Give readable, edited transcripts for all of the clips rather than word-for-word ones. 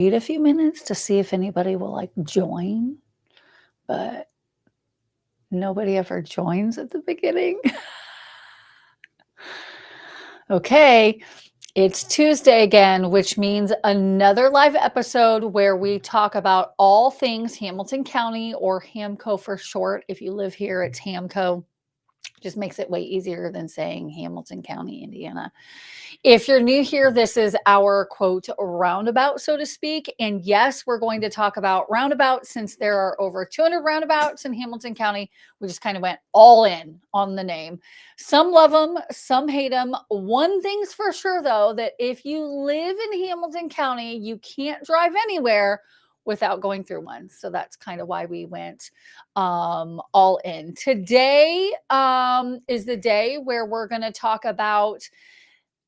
Wait a few minutes to see if anybody will, like, join, but nobody ever joins at the beginning. Okay, it's Tuesday again, which means another live episode where we talk about all things Hamilton County, or HAMCO for short. If you live here, it's HAMCO. Just makes it way easier than saying Hamilton County, Indiana. If you're new here, this is our quote roundabout, so to speak. And yes, we're going to talk about roundabouts since there are over 200 roundabouts in Hamilton County. We just kind of went all in on the name. Some love them, some hate them. One thing's for sure, though, that if you live in Hamilton County, you can't drive anywhere without going through one. So that's kind of why we went all in. Today is the day where we're going to talk about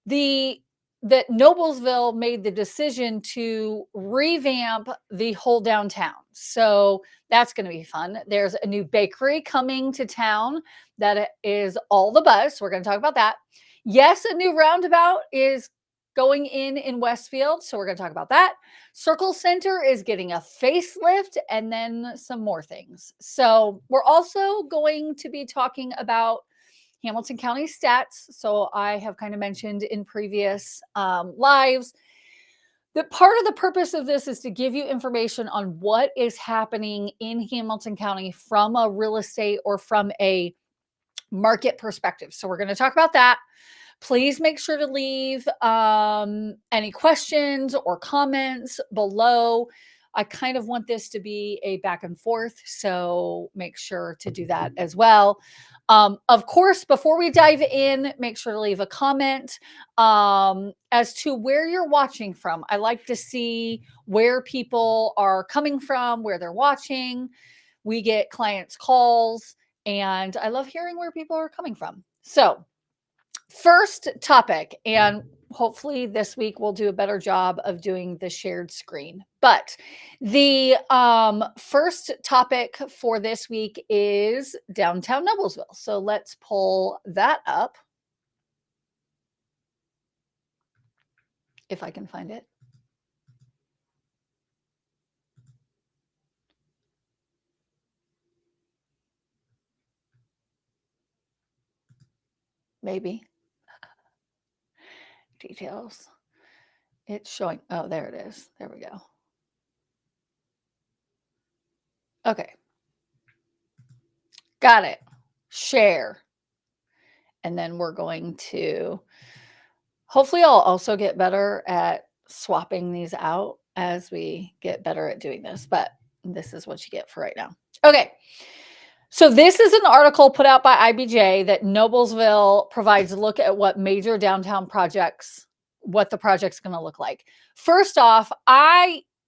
that Noblesville made the decision to revamp the whole downtown. So that's going to be fun. There's a new bakery coming to town that is all the buzz. So we're going to talk about that. Yes, a new roundabout is going in Westfield. So we're going to talk about that. Circle Center is getting a facelift and then some more things. So we're also going to be talking about Hamilton County stats. So I have kind of mentioned in previous lives that part of the purpose of this is to give you information on what is happening in Hamilton County from a real estate or from a market perspective. So we're going to talk about that. Please make sure to leave any questions or comments below. I kind of want this to be a back and forth, so make sure to do that as well. Of course, before we dive in, make sure to leave a comment as to where you're watching from. I like to see where people are coming from, where they're watching. We get clients' calls, and I love hearing where people are coming from. So, first topic, and hopefully this week we'll do a better job of doing the shared screen. But the first topic for this week is Downtown Noblesville. So let's pull that up if I can find it. Maybe. Details. It's showing. Oh, there it is. There we go. Okay. Got it. Share. And then we're going to, hopefully I'll also get better at swapping these out as we get better at doing this, but this is what you get for right now. Okay. So this is an article put out by IBJ that Noblesville provides a look at what major downtown projects, what the project's going to look like. First off,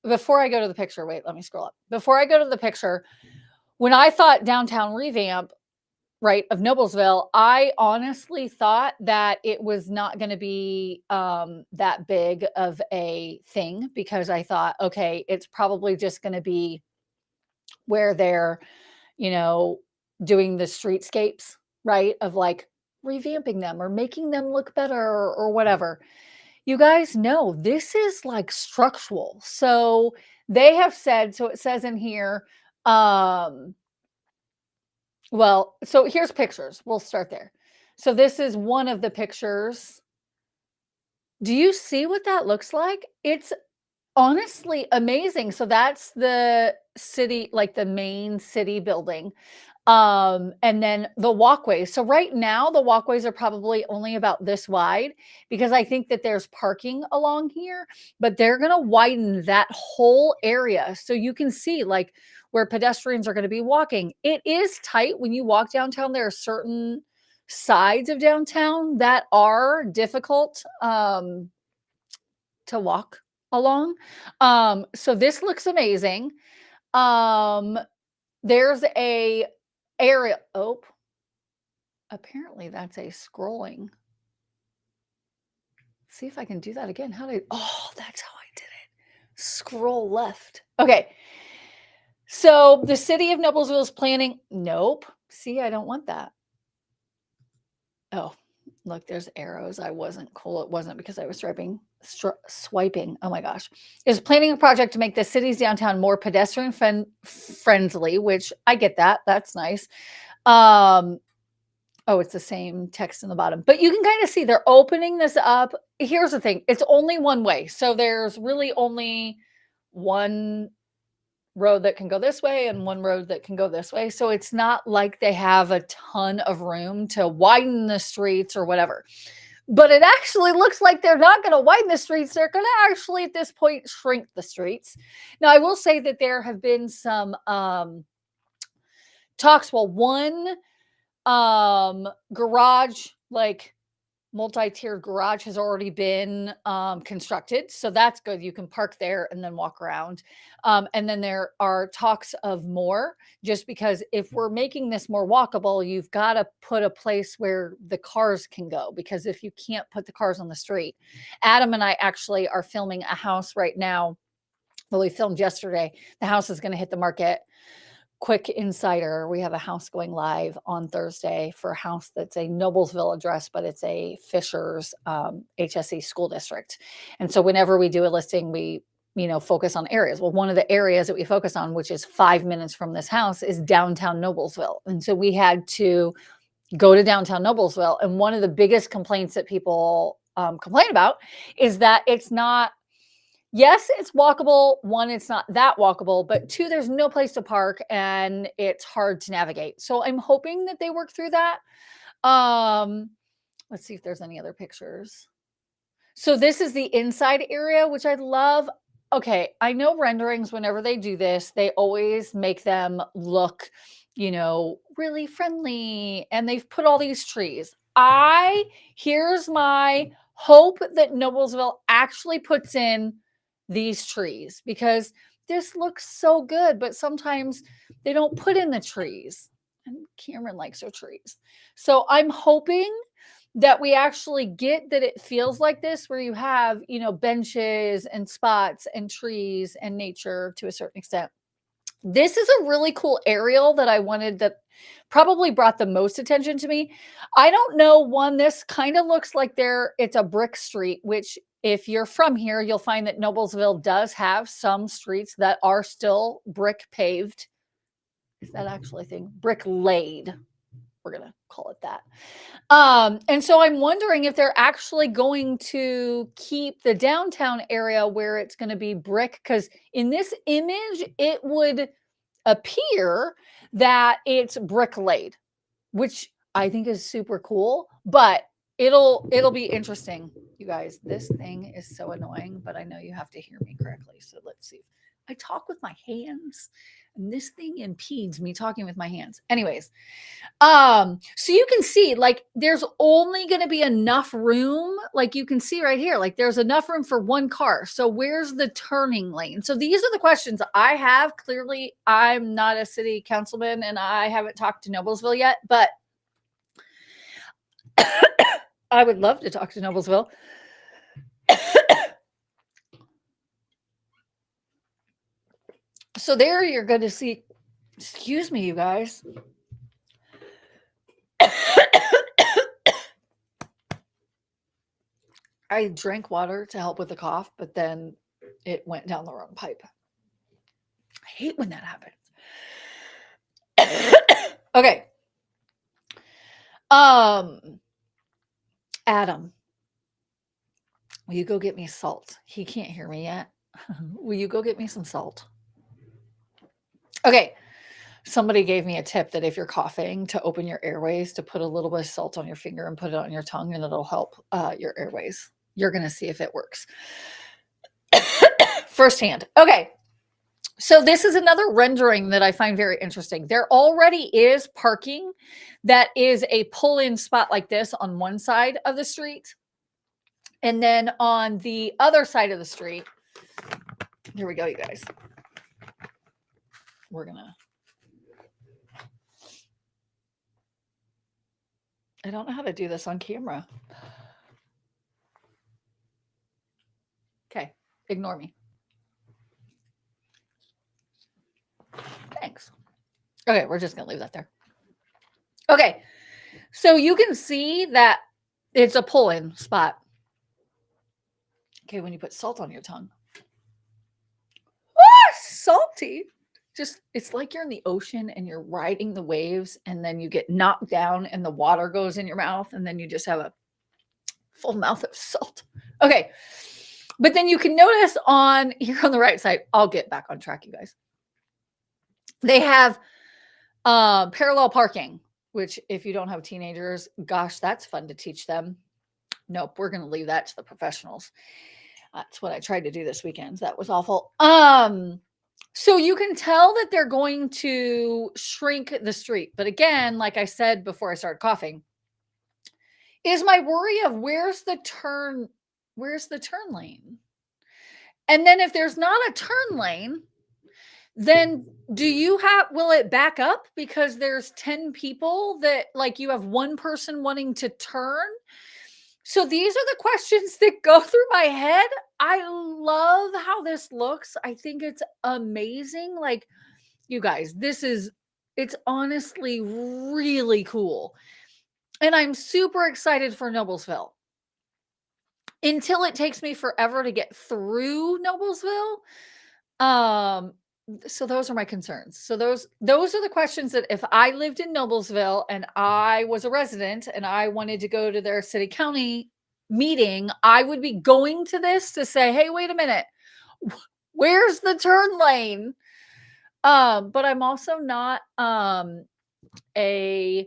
before I go to the picture, wait, let me scroll up. Before I go to the picture, when I thought downtown revamp, right, of Noblesville, I honestly thought that it was not going to be that big of a thing, because I thought, okay, it's probably just going to be where they're, doing the streetscapes, right, of like revamping them or making them look better or whatever. You guys know this is like structural. So they have said, so it says in here, well, so here's pictures. We'll start there. So this is one of the pictures. Do you see what that looks like? It's honestly amazing. So that's the city, like the main city building. And then the walkways. So right now the walkways are probably only about this wide, because I think that there's parking along here, but they're going to widen that whole area. So you can see like where pedestrians are going to be walking. It is tight when you walk downtown. There are certain sides of downtown that are difficult to walk along. So this looks amazing. There's a area. Oh, apparently that's a scrolling. See if I can do that again. Oh, that's how I did it. Scroll left. Okay. So the city of Noblesville is planning. Nope. See, I don't want that. Oh, Look, there's arrows. I wasn't cool. It wasn't because I was swiping. Oh my gosh. Is planning a project to make the city's downtown more pedestrian friendly, which I get that. That's nice. Oh, it's the same text in the bottom, but you can kind of see they're opening this up. Here's the thing. It's only one way. So there's really only one road that can go this way and one road that can go this way. So it's not like they have a ton of room to widen the streets or whatever. But it actually looks like they're not going to widen the streets. They're going to actually, at this point, shrink the streets. Now, I will say that there have been some talks. Well, one garage, like multi-tiered garage, has already been constructed. So that's good. You can park there and then walk around. And then there are talks of more, just because if we're making this more walkable, you've got to put a place where the cars can go, because if you can't put the cars on the street. Adam and I actually are filming a house right now. Well, we filmed yesterday. The house is going to hit the market. Quick insider, we have a house going live on Thursday for a house that's a Noblesville address, but it's a Fishers HSE school district. And so whenever we do a listing, we focus on areas. Well, one of the areas that we focus on, which is 5 minutes from this house, is downtown Noblesville. And so we had to go to downtown Noblesville. And one of the biggest complaints that people complain about is that it's not, yes, it's walkable. One, it's not that walkable, but two, there's no place to park and it's hard to navigate. So I'm hoping that they work through that. Let's see if there's any other pictures. So this is the inside area, which I love. Okay, I know renderings, whenever they do this, they always make them look, really friendly. And they've put all these trees. Here's my hope that Noblesville actually puts in these trees, because this looks so good, but sometimes they don't put in the trees, and Cameron likes her trees. So I'm hoping that we actually get that it feels like this, where you have, benches and spots and trees and nature to a certain extent. This is a really cool aerial that I wanted, that probably brought the most attention to me. I don't know, one, this kind of looks like it's a brick street, which if you're from here, you'll find that Noblesville does have some streets that are still brick paved. Is that actually a thing? Brick laid. We're going to call it that. And so I'm wondering if they're actually going to keep the downtown area where it's going to be brick, because in this image, it would appear that it's brick laid, which I think is super cool, but it'll be interesting. You guys, this thing is so annoying, but I know you have to hear me correctly. So let's see. I talk with my hands, and this thing impedes me talking with my hands. Anyways, so you can see, like, there's only going to be enough room. Like you can see right here, like there's enough room for one car. So where's the turning lane? So these are the questions I have. Clearly, I'm not a city councilman and I haven't talked to Noblesville yet, but I would love to talk to Noblesville. So there you're going to see, excuse me, you guys. I drank water to help with the cough, but then it went down the wrong pipe. I hate when that happens. Okay. Adam, will you go get me salt? He can't hear me yet. Will you go get me some salt? Okay. Somebody gave me a tip that if you're coughing, to open your airways, to put a little bit of salt on your finger and put it on your tongue, and it'll help your airways. You're going to see if it works firsthand. Okay. So this is another rendering that I find very interesting. There already is parking that is a pull-in spot like this on one side of the street. And then on the other side of the street, here we go, you guys. We're going to, I don't know how to do this on camera. Okay, ignore me. Thanks. Okay, we're just going to leave that there. Okay, so you can see that It's a pull-in spot. Okay, when you put salt on your tongue. Salty. Just, it's like you're in the ocean and you're riding the waves, and then you get knocked down and the water goes in your mouth, and then you just have a full mouth of salt. Okay. But then you can notice on here on the right side, I'll get back on track, you guys. They have parallel parking, which if you don't have teenagers, gosh, that's fun to teach them. Nope, we're going to leave that to the professionals. That's what I tried to do this weekend. That was awful. So you can tell that they're going to shrink the street. But again, like I said before I started coughing, is my worry of where's the turn lane? And then if there's not a turn lane, then will it back up because there's 10 people that, like, you have one person wanting to turn? So these are the questions that go through my head. I love how this looks. I think it's amazing. Like, you guys, it's honestly really cool. And I'm super excited for Noblesville. Until it takes me forever to get through Noblesville. So those are my concerns. So those are the questions that if I lived in Noblesville and I was a resident and I wanted to go to their city county meeting, I would be going to this to say, hey, wait a minute, where's the turn lane? But I'm also not a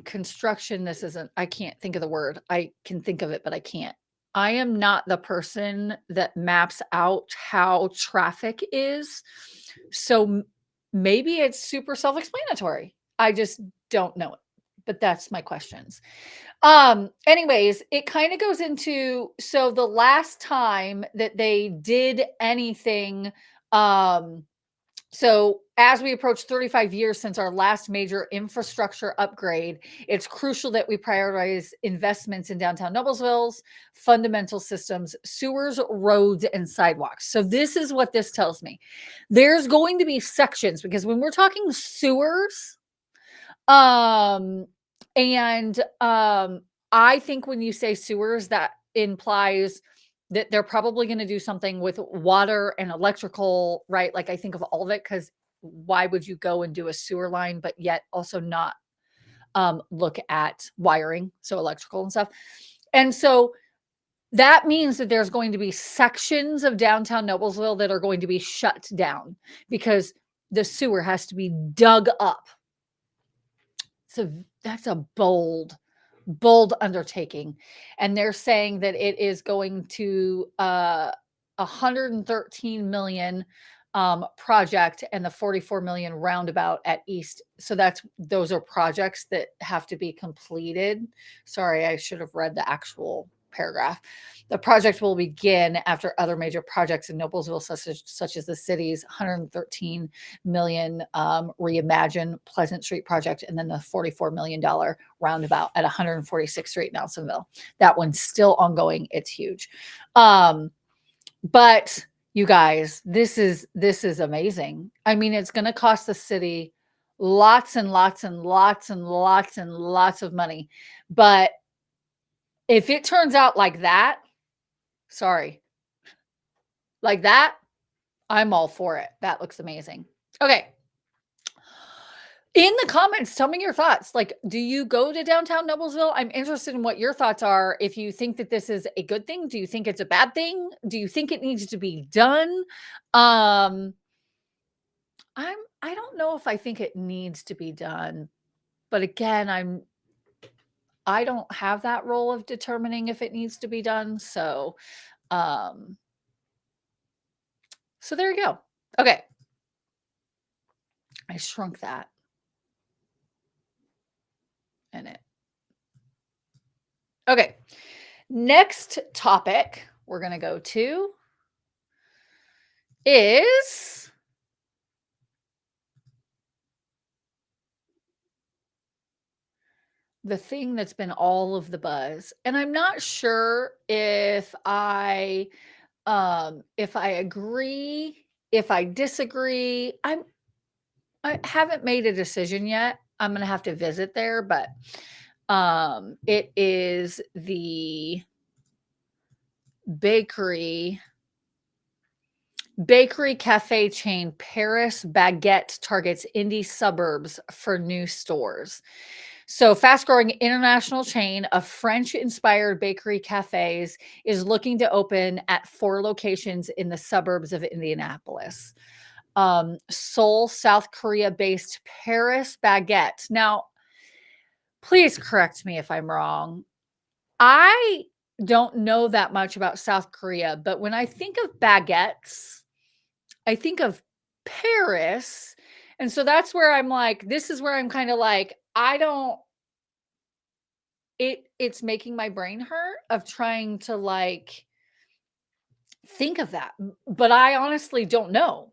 construction. I can't think of the word. I can think of it, but I can't. I am not the person that maps out how traffic is. So maybe it's super self-explanatory. I just don't know it, but that's my questions. Anyways, it kind of goes into, so the last time that they did anything, so as we approach 35 years since our last major infrastructure upgrade, it's crucial that we prioritize investments in downtown Noblesville's fundamental systems, sewers, roads, and sidewalks. So this is what this tells me. There's going to be sections, because when we're talking sewers, I think when you say sewers, that implies that they're probably going to do something with water and electrical, right? Like, I think of all of it, because why would you go and do a sewer line, but yet also not look at wiring, so electrical and stuff. And so that means that there's going to be sections of downtown Noblesville that are going to be shut down because the sewer has to be dug up. So that's a bold undertaking. And they're saying that it is going to $113 million project and the $44 million roundabout at East. So those are projects that have to be completed. Sorry, I should have read the actual paragraph. The project will begin after other major projects in Noblesville, such as the city's $113 million Reimagine Pleasant Street project, and then the $44 million roundabout at 146th Street, Nelsonville. That one's still ongoing. It's huge. But you guys, this is amazing. I mean, it's going to cost the city lots and lots and lots and lots and lots of money. But if it turns out like that, like that, I'm all for it. That looks amazing. Okay. In the comments, tell me your thoughts. Like, do you go to downtown Noblesville? I'm interested in what your thoughts are. If you think that this is a good thing, do you think it's a bad thing? Do you think it needs to be done? I don't know if I think it needs to be done, but again, I don't have that role of determining if it needs to be done. So there you go. Okay. I shrunk that. In it. Okay. Next topic we're going to go to is the thing that's been all of the buzz. And I'm not sure if I agree, if I disagree. I haven't made a decision yet. I'm going to have to visit there, but It is the bakery cafe chain Paris Baguette targets Indy suburbs for new stores. So, fast growing international chain of French inspired bakery cafes is looking to open at 4 locations in the suburbs of Indianapolis. Seoul, South Korea based Paris Baguette. Now, please correct me if I'm wrong. I don't know that much about South Korea, but when I think of baguettes, I think of Paris. And so that's where I'm like, this is where I'm kind of like, I don't it's making my brain hurt of trying to like think of that. But I honestly don't know.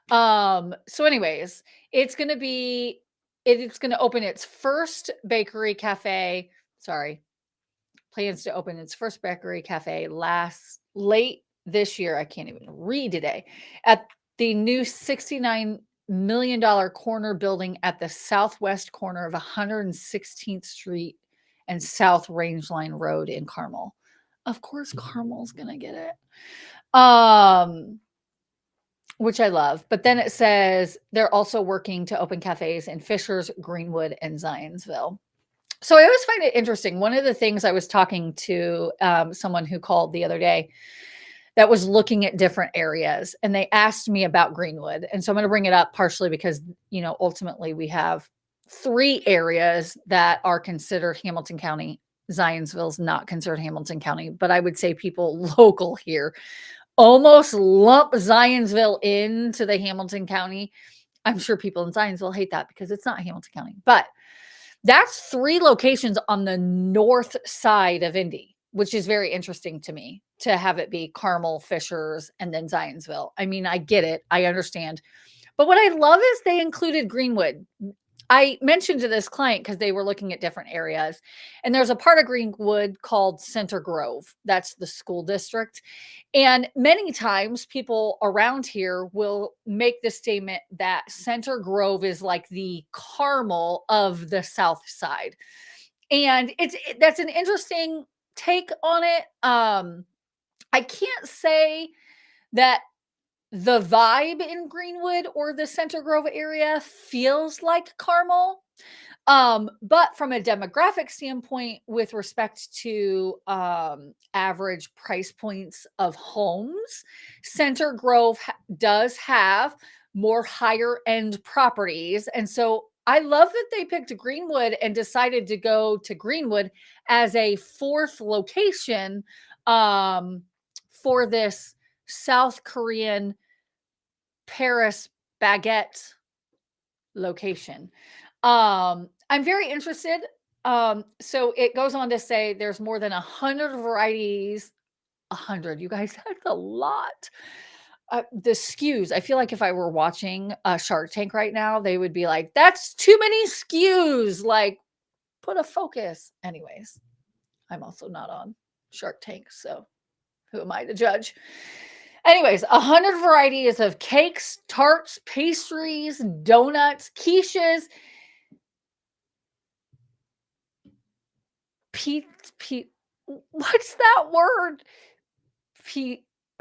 So anyways, it's going to be it's going to open its first bakery cafe, sorry, plans to open its first bakery cafe late this year. I can't even read today. At the new $69 million corner building at the southwest corner of 116th Street and South Rangeline Road in Carmel. Of course, Carmel's going to get it. Which I love. But then it says they're also working to open cafes in Fishers, Greenwood, and Zionsville. So I always find it interesting. One of the things I was talking to someone who called the other day that was looking at different areas, and they asked me about Greenwood. And so I'm going to bring it up partially because, you know, ultimately we have 3 areas that are considered Hamilton County. Zionsville's not considered Hamilton County, but I would say people local here almost lump Zionsville into the Hamilton County. I'm sure people in Zionsville hate that because it's not Hamilton County, but that's 3 locations on the north side of Indy, which is very interesting to me to have it be Carmel, Fishers, and then Zionsville. I mean, I get it. I understand. But what I love is they included Greenwood. I mentioned to this client because they were looking at different areas, and there's a part of Greenwood called Center Grove. That's the school district. And many times people around here will make the statement that Center Grove is like the Carmel of the South Side. And that's an interesting take on it. I can't say that the vibe in Greenwood or the Center Grove area feels like Carmel. But from a demographic standpoint, with respect to average price points of homes, Center Grove does have more higher end properties. And so I love that they picked Greenwood and decided to go to Greenwood as a 4th location for this South Korean Paris Baguette location. I'm very interested. So it goes on to say there's more than 100 varieties. 100, you guys, that's a lot. The SKUs, I feel like if I were watching Shark Tank right now, they would be like, that's too many SKUs. Like, put a focus. Anyways, I'm also not on Shark Tank, so who am I to judge? Anyways, 100 varieties of cakes, tarts, pastries, donuts, quiches, what's that word?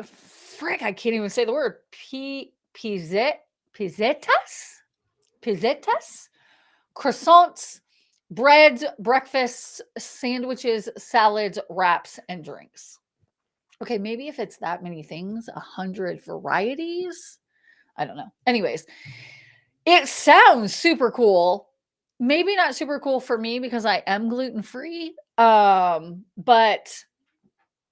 Frick, I can't even say the word. Pizzetas, croissants, breads, breakfasts, sandwiches, salads, wraps, and drinks. Okay, maybe if it's that many things, 100 varieties. I don't know. Anyways, it sounds super cool. Maybe not super cool for me because I am gluten-free. But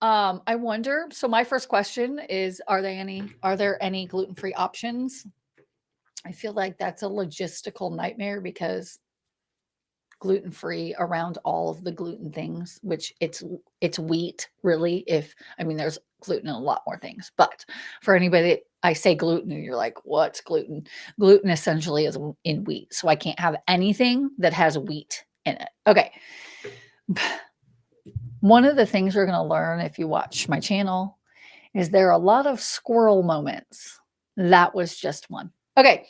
I wonder. So my first question is, are there any gluten-free options? I feel like that's a logistical nightmare because gluten-free around all of the gluten things, which it's wheat really. There's gluten in a lot more things, but for anybody that I say gluten, you're like, what's gluten? Gluten essentially is in wheat. So I can't have anything that has wheat in it. Okay. One of the things you're going to learn if you watch my channel is there are a lot of squirrel moments. That was just one. Okay.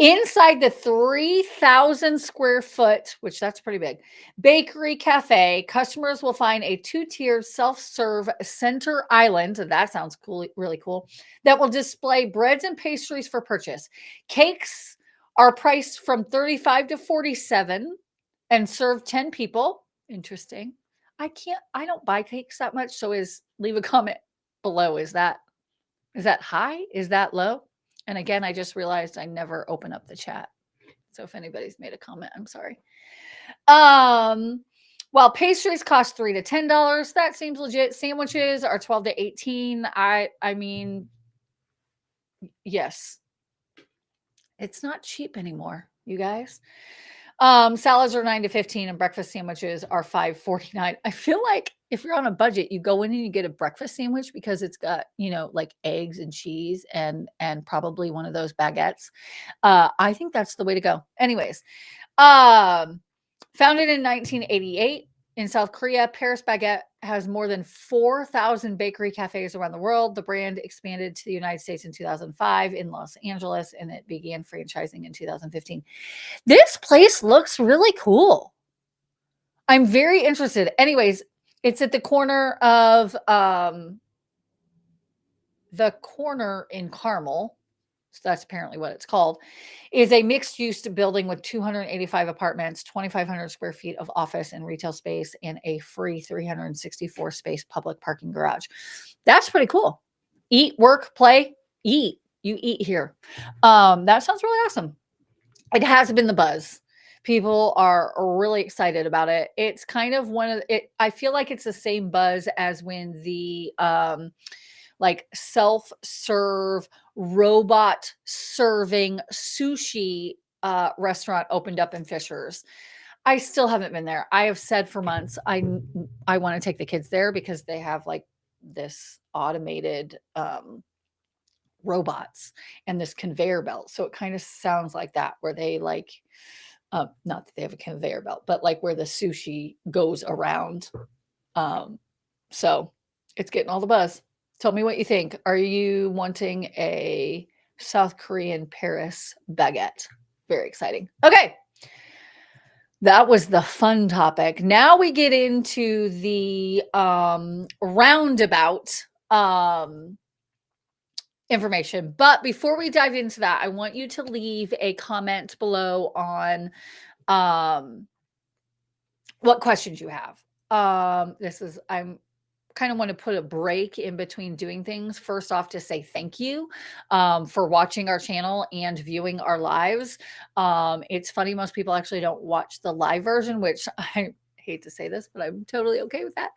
Inside the 3,000 square foot, which that's pretty big, bakery cafe, customers will find a 2-tiered self-serve center island. That sounds cool, really cool. That will display breads and pastries for purchase. Cakes are priced from 35 to 47 and serve 10 people. Interesting. I don't buy cakes that much, so leave a comment below. Is that high? Is that low? And again, I just realized I never open up the chat. So if anybody's made a comment, I'm sorry. While pastries cost $3 to $10, that seems legit. Sandwiches are 12 to 18. I mean, yes. It's not cheap anymore, you guys. Salads are 9 to 15 and breakfast sandwiches are $5.49. I feel like if you're on a budget, you go in and you get a breakfast sandwich because it's got, like eggs and cheese and probably one of those baguettes. I think that's the way to go. Anyways, founded in 1988 in South Korea, Paris Baguette has more than 4,000 bakery cafes around the world. The brand expanded to the United States in 2005 in Los Angeles, and it began franchising in 2015. This place looks really cool. I'm very interested. Anyways, it's at the corner of in Carmel. So that's apparently what it's called. Is a mixed-use building with 285 apartments, 2,500 square feet of office and retail space, and a free 364 space public parking garage. That's pretty cool. Eat, work, play, eat. You eat here. That sounds really awesome. It has been the buzz. People are really excited about it. It's kind of I feel like it's the same buzz as when the like self-serve robot serving sushi restaurant opened up in Fishers. I still haven't been there. I have said for months I want to take the kids there because they have like this automated robots and this conveyor belt. So it kind of sounds like that, where they like, not that they have a conveyor belt, but like where the sushi goes around. So it's getting all the buzz. Tell me what you think. Are you wanting a South Korean Paris baguette? Very exciting. Okay. That was the fun topic. Now we get into the roundabout information. But before we dive into that, I want you to leave a comment below on what questions you have. I'm kind of want to put a break in between doing things. First off, to say thank you for watching our channel and viewing our lives. It's funny, most people actually don't watch the live version, which I hate to say this, but I'm totally okay with that.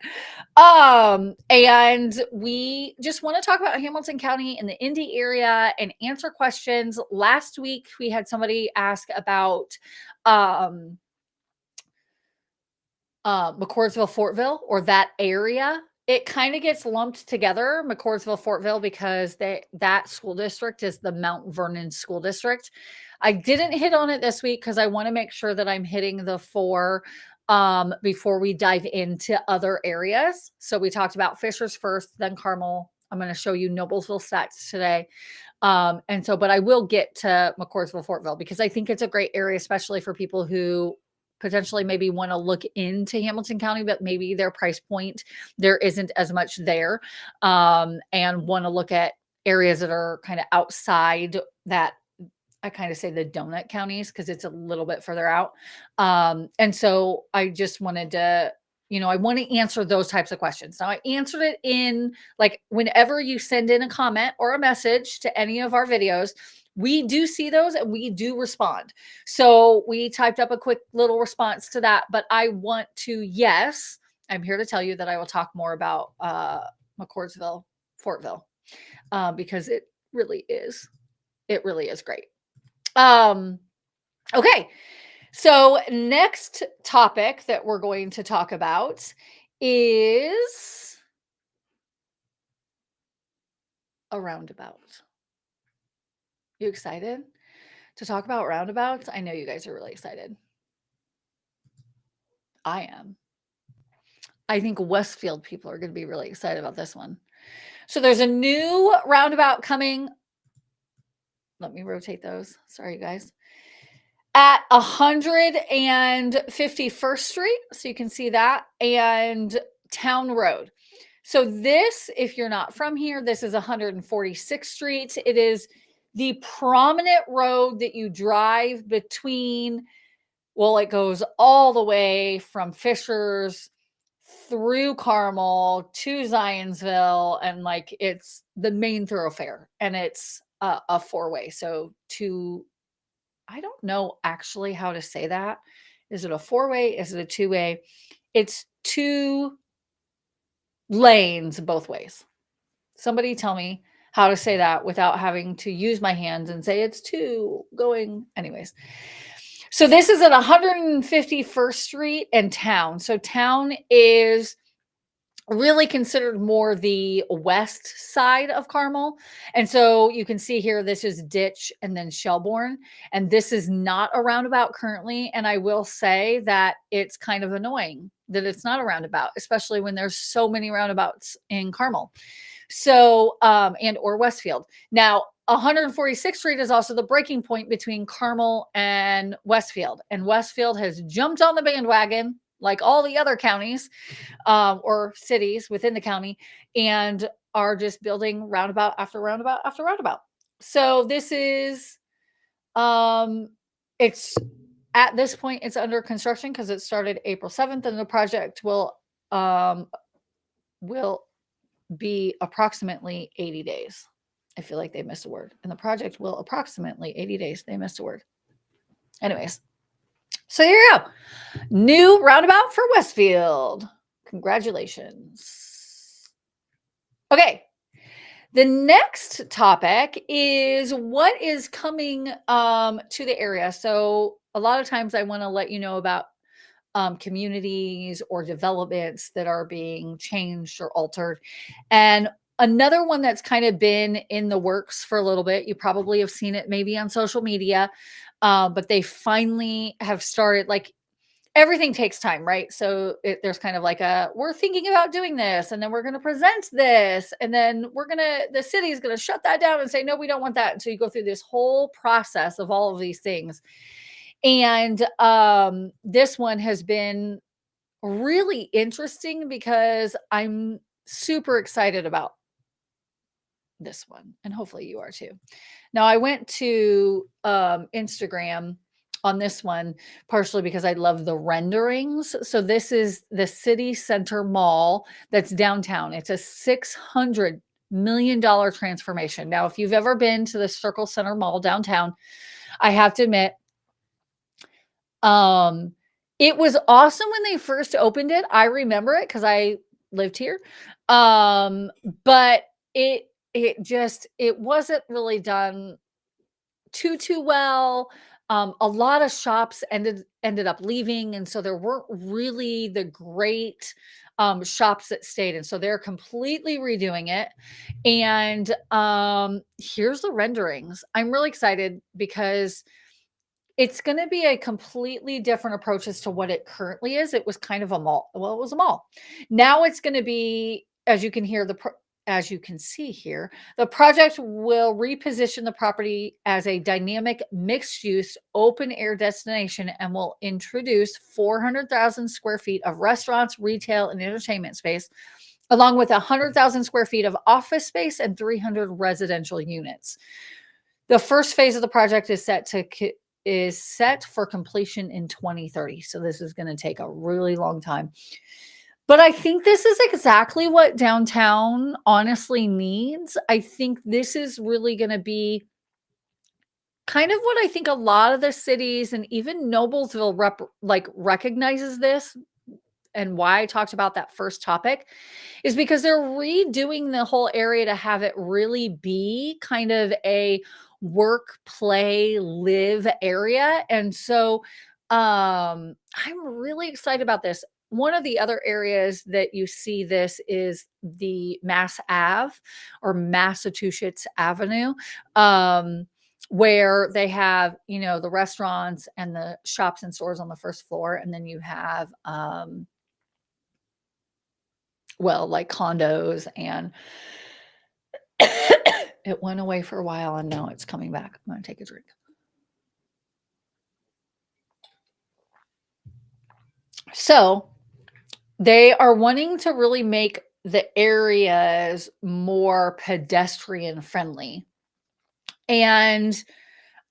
And we just want to talk about Hamilton County and the Indy area and answer questions. Last week, we had somebody ask about McCordsville, Fortville, or that area. It kind of gets lumped together, McCordsville, Fortville, because that school district is the Mount Vernon School District. I didn't hit on it this week because I want to make sure that I'm hitting the 4 before we dive into other areas. So we talked about Fishers first, then Carmel. I'm going to show you Noblesville stats today. But I will get to McCordsville, Fortville, because I think it's a great area, especially for people who potentially maybe want to look into Hamilton County, but maybe their price point, there isn't as much there, and want to look at areas that are kind of outside that. I kind of say the donut counties because it's a little bit further out. And so I just wanted to, I want to answer those types of questions. Now I answered it in like whenever you send in a comment or a message to any of our videos, we do see those and we do respond. So we typed up a quick little response to that, but I want to, yes, I'm here to tell you that I will talk more about McCordsville, Fortville, because it really is great. Okay. So next topic that we're going to talk about is a roundabout. You excited to talk about roundabouts? I know you guys are really excited. I am. I think Westfield people are going to be really excited about this one. So there's a new roundabout coming let me rotate those. Sorry, you guys. At 151st Street, so you can see that, and Town Road. So this, if you're not from here, this is 146th Street. It is the prominent road that you drive between, well, it goes all the way from Fishers through Carmel to Zionsville, and like it's the main thoroughfare, and it's a four-way. So I don't know actually how to say that. Is it a four-way? Is it a two-way? It's two lanes both ways. Somebody tell me how to say that without having to use my hands and say it's two going. Anyways. So this is at 151st Street and Town. So Town is really considered more the west side of Carmel. And so you can see here, this is Ditch and then Shelbourne. And this is not a roundabout currently. And I will say that it's kind of annoying that it's not a roundabout, especially when there's so many roundabouts in Carmel. So, and or Westfield. Now, 146th Street is also the breaking point between Carmel and Westfield. And Westfield has jumped on the bandwagon like all the other counties or cities within the county, and are just building roundabout after roundabout after roundabout. So this is, it's at this point, it's under construction because it started April 7th, and the project will be approximately 80 days. I feel like they missed a word. And the project will approximately 80 days. They missed a word. Anyways, so here you go. New roundabout for Westfield. Congratulations. Okay. The next topic is what is coming to the area. So a lot of times I want to let you know about communities or developments that are being changed or altered. And another one that's kind of been in the works for a little bit, you probably have seen it maybe on social media, but they finally have started, like, everything takes time, right? So there's kind of like we're thinking about doing this, and then we're going to present this, and then the city is going to shut that down and say, no, we don't want that. And so you go through this whole process of all of these things. And this one has been really interesting because I'm super excited about this one, and hopefully you are too. Now, I went to Instagram on this one partially because I love the renderings. So this is the City Center Mall that's downtown. It's a $600 million transformation. Now, if you've ever been to the Circle Center Mall downtown, I have to admit, it was awesome when they first opened it. I remember it because I lived here. But it wasn't really done too well. A lot of shops ended up leaving, and so there weren't really the great shops that stayed. And so they're completely redoing it. And here's the renderings. I'm really excited because it's going to be a completely different approach as to what it currently is. It was kind of a mall. Well, it was a mall. Now it's going to be, as you can see here, the project will reposition the property as a dynamic mixed-use open-air destination and will introduce 400,000 square feet of restaurants, retail, and entertainment space, along with 100,000 square feet of office space and 300 residential units. The first phase of the project is set for completion in 2030. So this is going to take a really long time. But I think this is exactly what downtown honestly needs. I think this is really going to be kind of what I think a lot of the cities, and even Noblesville recognizes this, and why I talked about that first topic is because they're redoing the whole area to have it really be kind of a work, play, live area. And so I'm really excited about this. One of the other areas that you see this is the Mass Ave or Massachusetts Avenue, where they have, the restaurants and the shops and stores on the first floor. And then you have, like condos and It went away for a while and now it's coming back. I'm going to take a drink. So they are wanting to really make the areas more pedestrian friendly. And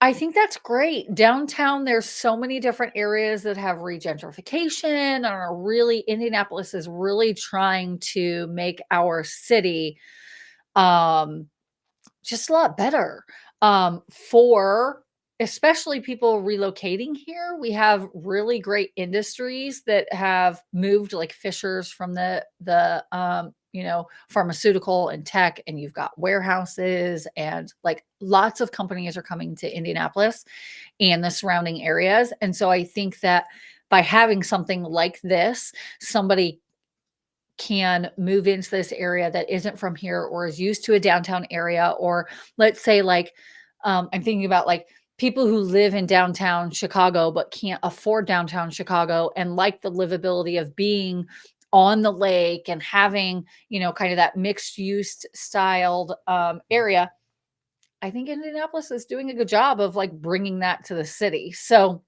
I think that's great. Downtown, there's so many different areas that have regentrification and are really, Indianapolis is really trying to make our city um, just a lot better for especially people relocating here. We have really great industries that have moved, like Fishers from the pharmaceutical and tech, and you've got warehouses and like lots of companies are coming to Indianapolis and the surrounding areas. And so I think that by having something like this, somebody can move into this area that isn't from here or is used to a downtown area, or let's say like I'm thinking about like people who live in downtown Chicago but can't afford downtown Chicago and like the livability of being on the lake and having, kind of that mixed use styled area. I think Indianapolis is doing a good job of like bringing that to the city. So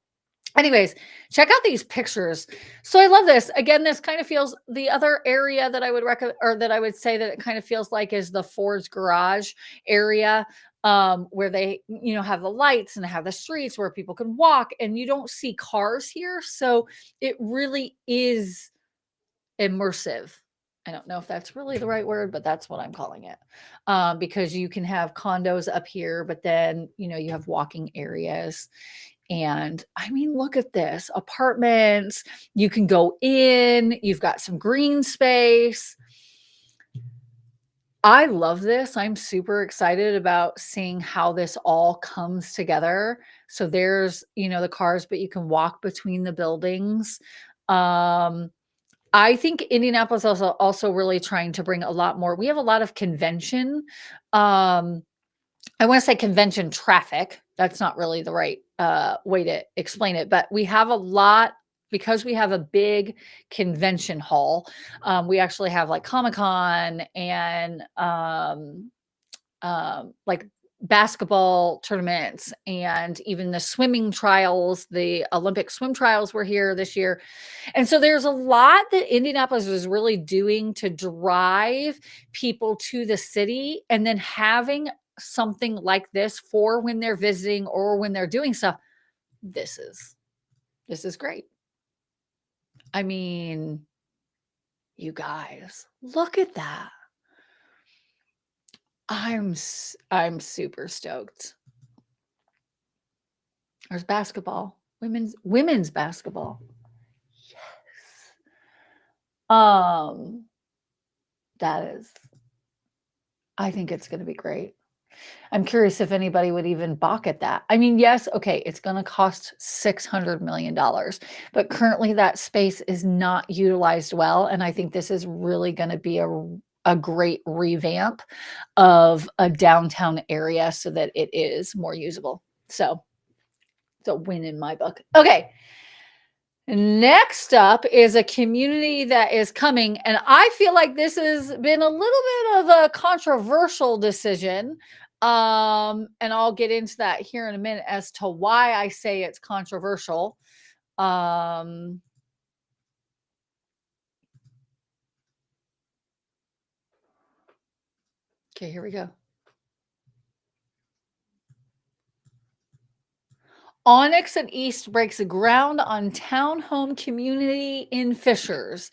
anyways, check out these pictures. So I love this. Again, this kind of feels the other area that I would recommend, or that I would say that it kind of feels like, is the Ford's garage area, where they, have the lights and have the streets where people can walk and you don't see cars here. So it really is immersive. I don't know if that's really the right word, but that's what I'm calling it. Because you can have condos up here, but then, you have walking areas. And I mean, look at this apartments. You can go in, you've got some green space. I love this. I'm super excited about seeing how this all comes together. So there's, the cars, but you can walk between the buildings. I think Indianapolis also really trying to bring a lot more. We have a lot of convention. I want to say convention traffic. That's not really the right way to explain it, but we have a lot because we have a big convention hall. We actually have like Comic-Con and like basketball tournaments and even the swimming trials. The Olympic swim trials were here this year. And so there's a lot that Indianapolis is really doing to drive people to the city, and then having something like this for when they're visiting or when they're doing stuff. This is great. I mean, you guys, look at that. I'm super stoked. There's basketball, women's basketball. Yes. That is, I think it's going to be great. I'm curious if anybody would even balk at that. I mean, yes, okay, it's going to cost $600 million, but currently that space is not utilized well. And I think this is really going to be a great revamp of a downtown area so that it is more usable. So it's a win in my book. Okay. Next up is a community that is coming, and I feel like this has been a little bit of a controversial decision. And I'll get into that here in a minute as to why I say it's controversial. Okay, here we go. Onyx and East breaks ground on townhome community in Fishers.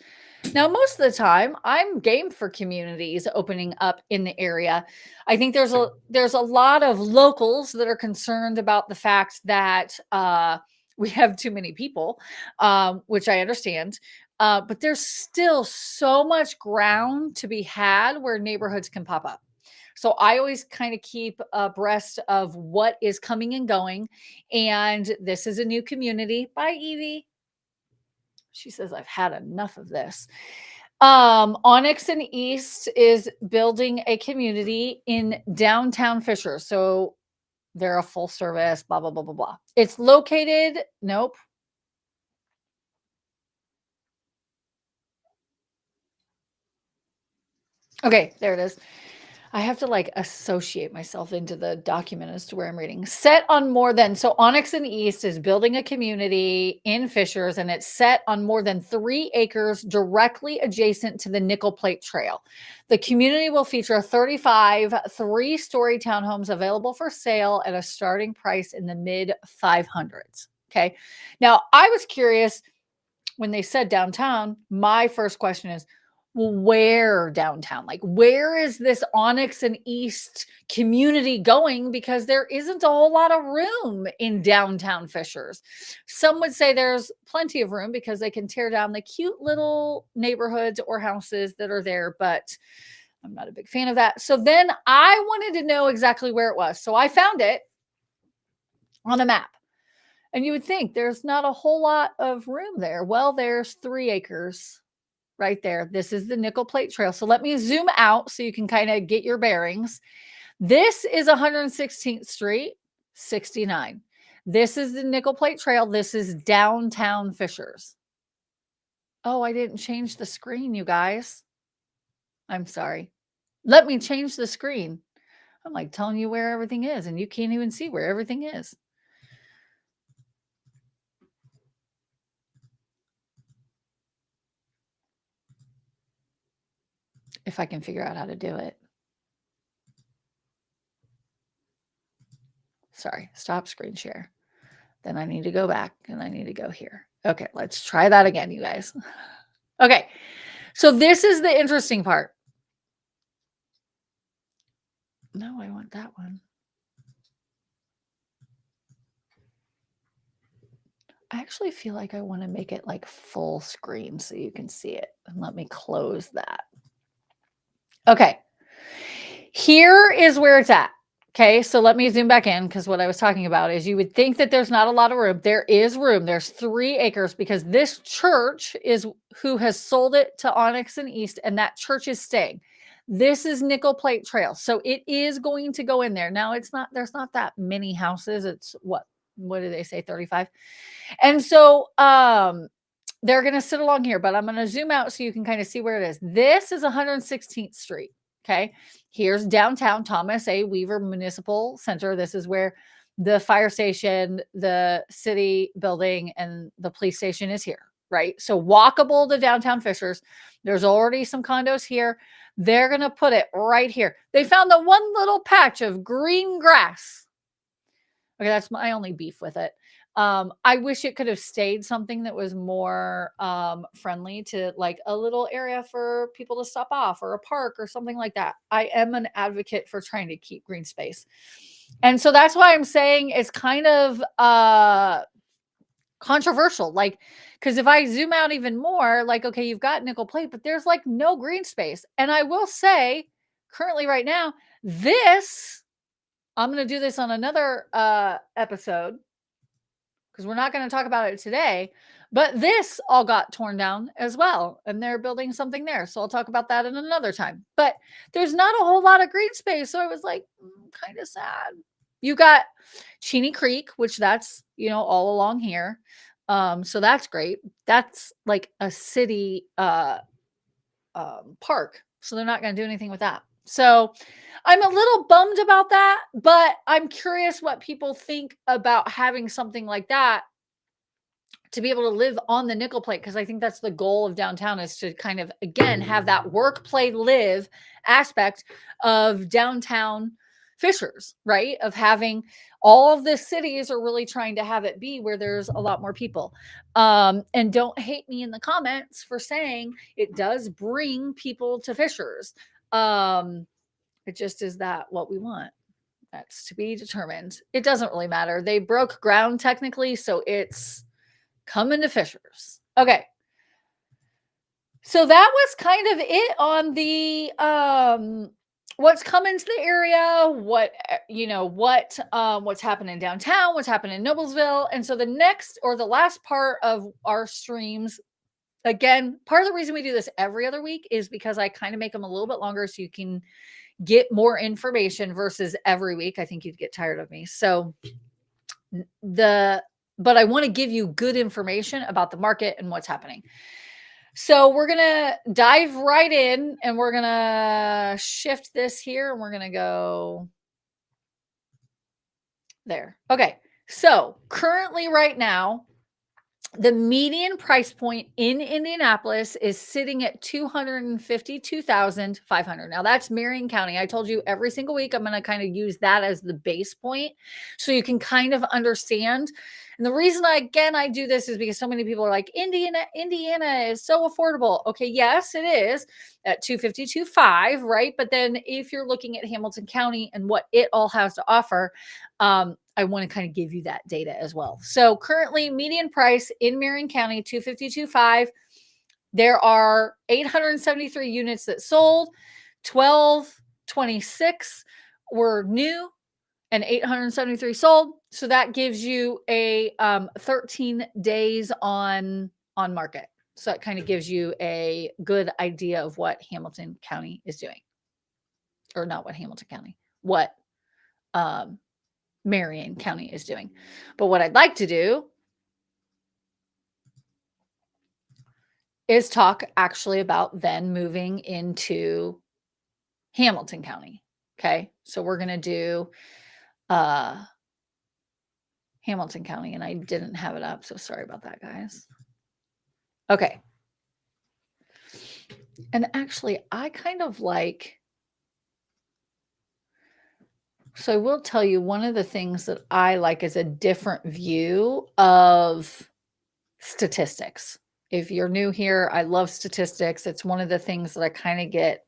Now, most of the time, I'm game for communities opening up in the area. I think there's a lot of locals that are concerned about the fact that we have too many people, which I understand. But there's still so much ground to be had where neighborhoods can pop up. So I always kind of keep abreast of what is coming and going. And this is a new community. Bye, Evie. She says, I've had enough of this. Onyx and East is building a community in downtown Fishers. So they're a full service, blah, blah, blah, blah, blah. It's located, nope. Okay, there it is. I have to like associate myself into the document as to where I'm reading. Set on more than, so Onyx and East is building a community in Fishers, and it's set on more than 3 acres directly adjacent to the Nickel Plate Trail. The community will feature 35 3-story townhomes available for sale at a starting price in the mid 500s. Okay. Now, I was curious when they said downtown. My first question is, well, where downtown? Like, where is this Onyx and East community going? Because there isn't a whole lot of room in downtown Fishers. Some would say there's plenty of room because they can tear down the cute little neighborhoods or houses that are there, but I'm not a big fan of that. So then I wanted to know exactly where it was. So I found it on a map. And you would think there's not a whole lot of room there. Well, there's 3 acres right there. This is the Nickel Plate Trail. So let me zoom out so you can kind of get your bearings. This is 116th Street, 69. This is the Nickel Plate Trail. This is downtown Fishers. Oh, I didn't change the screen, you guys. I'm sorry. Let me change the screen. I'm like telling you where everything is, and you can't even see where everything is. If I can figure out how to do it. Sorry, stop screen share. Then I need to go back and I need to go here. Okay, let's try that again, you guys. Okay, so this is the interesting part. No, I want that one. I actually feel like I want to make it like full screen so you can see it. And let me close that. Okay, here is where it's at. Okay, so let me zoom back in because what I was talking about is you would think that there's not a lot of room. There is room. There's 3 acres because this church is who has sold it to Onyx and East, and that church is staying. This is Nickel Plate Trail. So it is going to go in there. Now it's not, there's not that many houses. It's what do they say? 35. And so they're going to sit along here, but I'm going to zoom out so you can kind of see where it is. This is 116th Street. Okay. Here's downtown Thomas A. Weaver Municipal Center. This is where the fire station, the city building, and the police station is here, right? So walkable to downtown Fishers. There's already some condos here. They're going to put it right here. They found the one little patch of green grass. Okay, that's my only beef with it. I wish it could have stayed something that was more friendly to like a little area for people to stop off or a park or something like that. I am an advocate for trying to keep green space. And so that's why I'm saying it's kind of controversial. Like, because if I zoom out even more, like, okay, you've got Nickel Plate, but there's like no green space. And I will say currently right now, I'm going to do this on another episode because we're not going to talk about it today, but this all got torn down as well, and they're building something there. So I'll talk about that in another time. But there's not a whole lot of green space, so I was like, kind of sad. You got Cheney Creek, which that's, all along here. So that's great. That's like a city park, so they're not going to do anything with that. So I'm a little bummed about that, but I'm curious what people think about having something like that to be able to live on the Nickel Plate, because I think that's the goal of downtown, is to kind of, again, have that work, play, live aspect of downtown Fishers, right? Of having all of the cities are really trying to have it be where there's a lot more people. And don't hate me in the comments for saying it does bring people to Fishers. It just is that what we want. That's to be determined. It doesn't really matter. They broke ground technically, so it's coming to Fishers. Okay. So that was kind of it on the what's coming to the area, what's happening downtown, what's happening in Noblesville. And so the next or the last part of our streams, again, part of the reason we do this every other week is because I kind of make them a little bit longer so you can get more information versus every week. I think you'd get tired of me. So but I want to give you good information about the market and what's happening. So we're going to dive right in and we're going to shift this here and we're going to go there. Okay. So currently right now, the median price point in Indianapolis is sitting at $252,500. Now that's Marion County. I told you every single week I'm going to kind of use that as the base point so you can kind of understand. And the reason I do this is because so many people are like, Indiana is so affordable. Okay, yes, it is at 252.5, right? But then if you're looking at Hamilton County and what it all has to offer, I want to kind of give you that data as well. So currently median price in Marion County, 252.5. There are 873 units that sold, 1226 were new and 873 sold. So that gives you a 13 days on market. So it kind of gives you a good idea of what Hamilton County is doing. Or not what Hamilton County, what Marion County is doing. But what I'd like to do is talk actually about then moving into Hamilton County. Okay. So we're going to do Hamilton County, and I didn't have it up. So sorry about that, guys. Okay. And actually, I kind of like, so I will tell you one of the things that I like is a different view of statistics. If you're new here, I love statistics. It's one of the things that I kind of get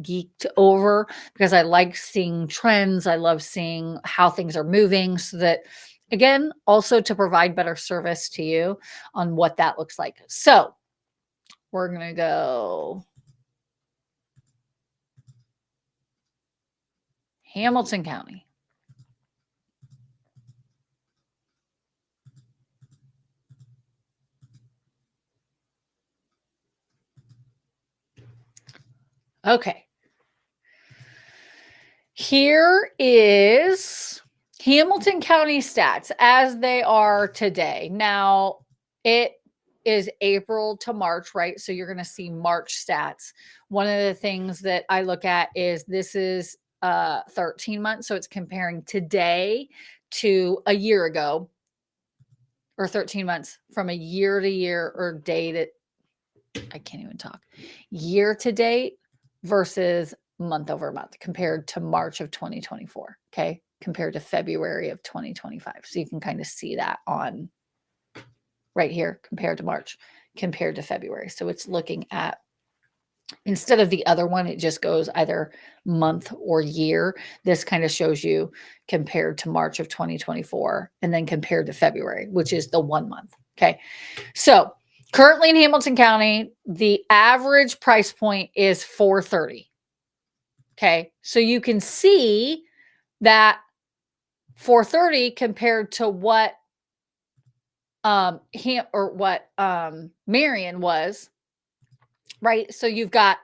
geeked over because I like seeing trends. I love seeing how things are moving so that, again, also to provide better service to you on what that looks like. So we're going to go Hamilton County. Okay. Here is Hamilton County stats as they are today. Now, it is April to March, right? So you're going to see March stats. One of the things that I look at is this is 13 months. So it's comparing today to a year ago, or 13 months from a year to year or date. I can't even talk. Year to date versus month over month compared to March of 2024. Okay. Compared to February of 2025. So you can kind of see that on right here compared to March, compared to February. So it's looking at, instead of the other one, it just goes either month or year. This kind of shows you compared to March of 2024 and then compared to February, which is the 1 month. Okay. So currently in Hamilton County, the average price point is $430. Okay. So you can see that $430 compared to what Marion was, right? So you've got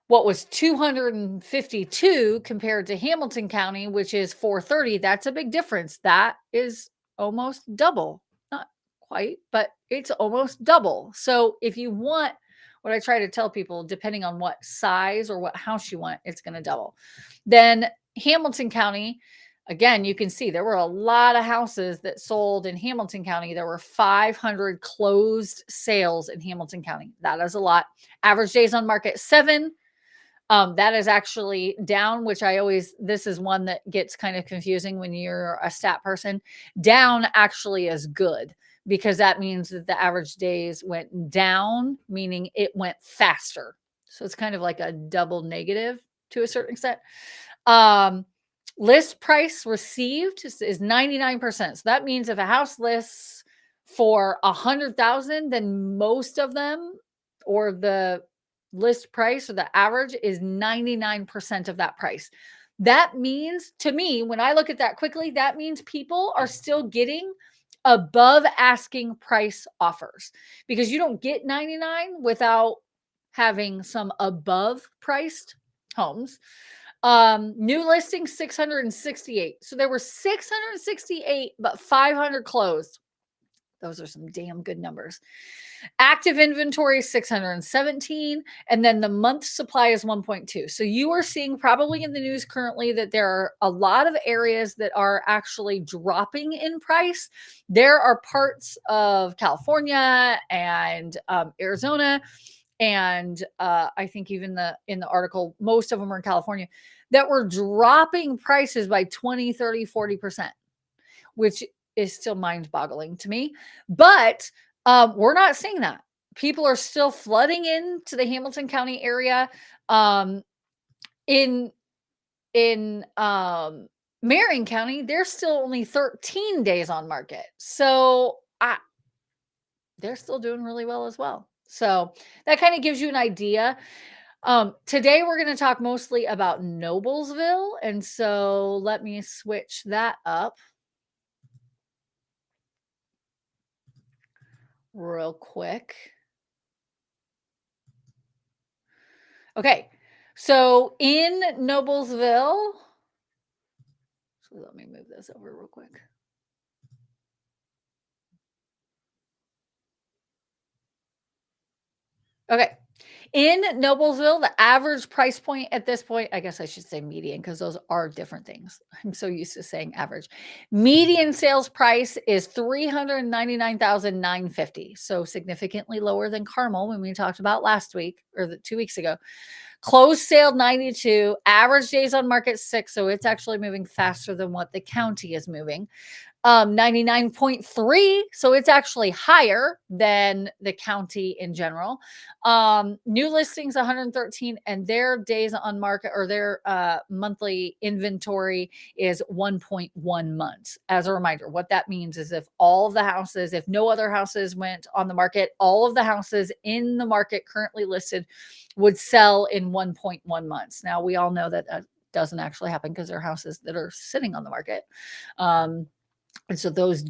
what was 252 compared to Hamilton County, which is 430. That's a big difference. That is almost double. Not quite, but it's almost double. So if you want, what I try to tell people, depending on what size or what house you want, it's going to double. Then Hamilton County, again, you can see there were a lot of houses that sold in Hamilton County. There were 500 closed sales in Hamilton County. That is a lot. Average days on market, 7. That is actually down, which this is one that gets kind of confusing when you're a stat person. Down actually is good because that means that the average days went down, meaning it went faster. So it's kind of like a double negative to a certain extent. List price received is 99%. So that means if a house lists for 100,000, then most of them, or the list price or the average, is 99% of that price. That means, to me, when I look at that quickly, that means people are still getting above asking price offers, because you don't get 99 without having some above priced homes. New listings 668. So there were 668, but 500 closed. Those are some damn good numbers. Active inventory is 617, and then the month supply is 1.2. So you are seeing probably in the news currently that there are a lot of areas that are actually dropping in price. There are parts of California and Arizona, and I think even in the article, most of them are in California, that were dropping prices by 20, 30, 40%, which is still mind-boggling to me. But we're not seeing that. People are still flooding into the Hamilton County area. Um, in Marion County, there's still only 13 days on market. So they're still doing really well as well. So that kind of gives you an idea. Today we're going to talk mostly about Noblesville. And so let me switch that up real quick. Okay, so in Noblesville, so let me move this over real quick. Okay, in Noblesville, the average price point at this point, I guess I should say median because those are different things. I'm so used to saying average. Median sales price is $399,950, so significantly lower than Carmel when we talked about last week or 2 weeks ago. Closed sale 92, average days on market 6, so it's actually moving faster than what the county is moving. 99.3, so it's actually higher than the county in general. New listings 113, and their days on market or their monthly inventory is 1.1 months. As a reminder, what that means is if no other houses went on the market, all of the houses in the market currently listed would sell in 1.1 months. Now, we all know that doesn't actually happen because there are houses that are sitting on the market. And so those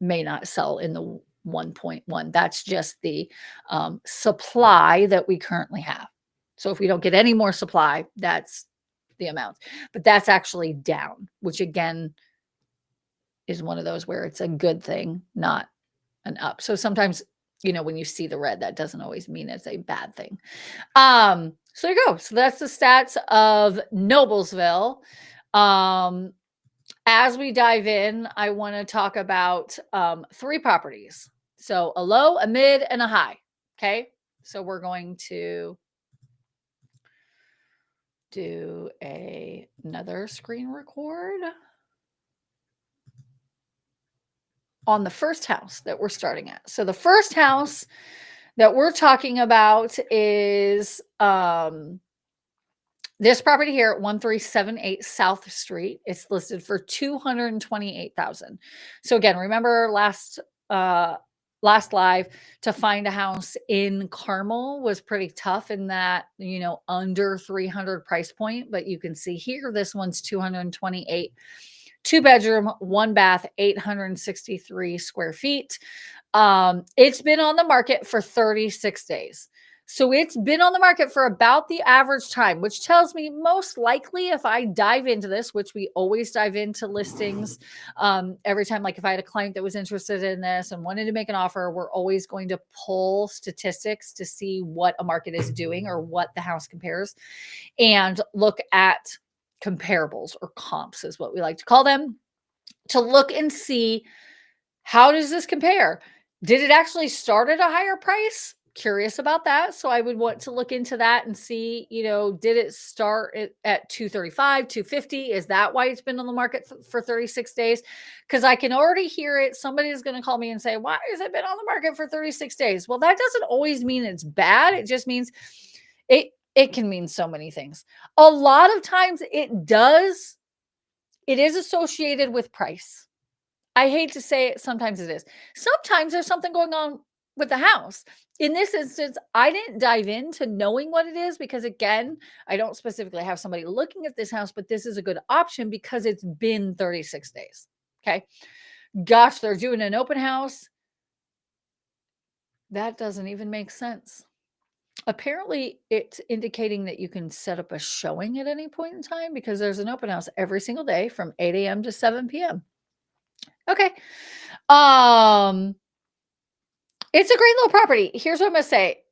may not sell in the 1.1. That's just the supply that we currently have. So if we don't get any more supply, that's the amount. But that's actually down, which again is one of those where it's a good thing, not an up. So sometimes, when you see the red, that doesn't always mean it's a bad thing. So there you go. So that's the stats of Noblesville. As we dive in, I want to talk about 3 properties. So a low, a mid, and a high. Okay. So we're going to do another screen record on the first house that we're starting at. So the first house that we're talking about is this property here at 1378 South Street. It's listed for $228,000. So again, remember last live, to find a house in Carmel was pretty tough in that, under 300 price point, but you can see here this one's 228, 2-bedroom, 1-bath, 863 square feet. It's been on the market for 36 days. So it's been on the market for about the average time, which tells me most likely if I dive into this, which we always dive into listings every time, like if I had a client that was interested in this and wanted to make an offer, we're always going to pull statistics to see what a market is doing or what the house compares and look at comparables or comps is what we like to call them, to look and see how does this compare? Did it actually start at a higher price? Curious about that. So I would want to look into that and see, did it start at 235, 250? Is that why it's been on the market for 36 days? Because I can already hear it. Somebody is going to call me and say, why has it been on the market for 36 days? Well, that doesn't always mean it's bad. It just means it can mean so many things. A lot of times it is associated with price. I hate to say it, sometimes it is. Sometimes there's something going on with the house. In this instance, I didn't dive into knowing what it is because, again, I don't specifically have somebody looking at this house, but this is a good option because it's been 36 days. Okay. Gosh, they're doing an open house. That doesn't even make sense. Apparently, it's indicating that you can set up a showing at any point in time because there's an open house every single day from 8 a.m. to 7 p.m. Okay. Um, it's a great little property. Here's what I'm gonna say.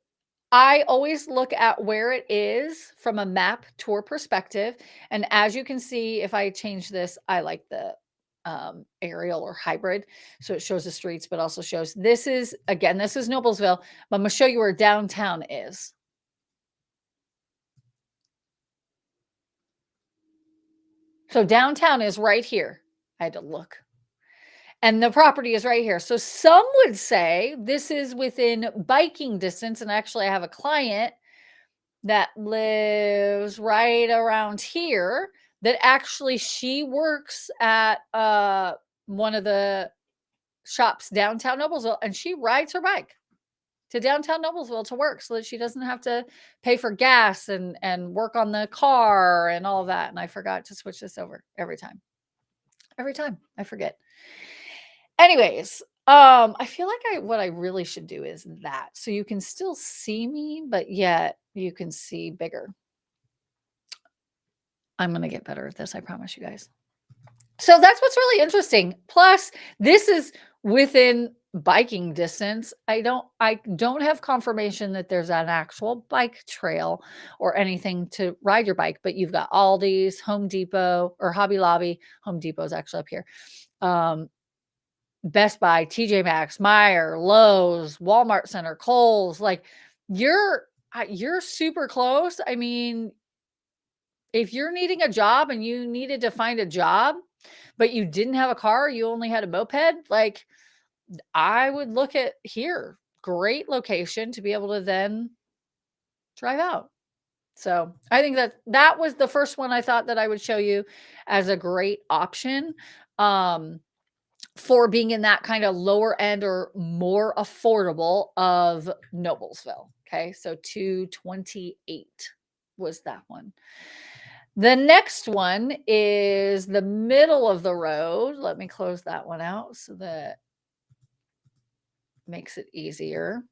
I always look at where it is from a map tour perspective. And as you can see, if I change this, I like the aerial or hybrid. So it shows the streets, but also shows this is, again, this is Noblesville, but I'm going to show you where downtown is. So downtown is right here. I had to look. And the property is right here. So some would say this is within biking distance. And actually, I have a client that lives right around here that actually she works at one of the shops downtown Noblesville, and she rides her bike to downtown Noblesville to work so that she doesn't have to pay for gas and work on the car and all of that. And I forgot to switch this over every time. Every time I forget. Anyways, I feel like what I really should do is that so you can still see me, but yet you can see bigger. I'm going to get better at this. I promise you guys. So that's what's really interesting. Plus, this is within biking distance. I don't have confirmation that there's an actual bike trail or anything to ride your bike, but you've got Aldi's, Home Depot, or Hobby Lobby. Home Depot is actually up here. Best Buy, TJ Maxx, Meijer, Lowe's, Walmart Center, Kohl's. Like you're super close. I mean, if you're needing a job and you needed to find a job, but you didn't have a car, you only had a moped, like I would look at here. Great location to be able to then drive out. So I think that was the first one I thought that I would show you as a great option for being in that kind of lower end or more affordable of Noblesville. Okay, so 228 was that one. The next one is the middle of the road. Let me close that one out so that makes it easier.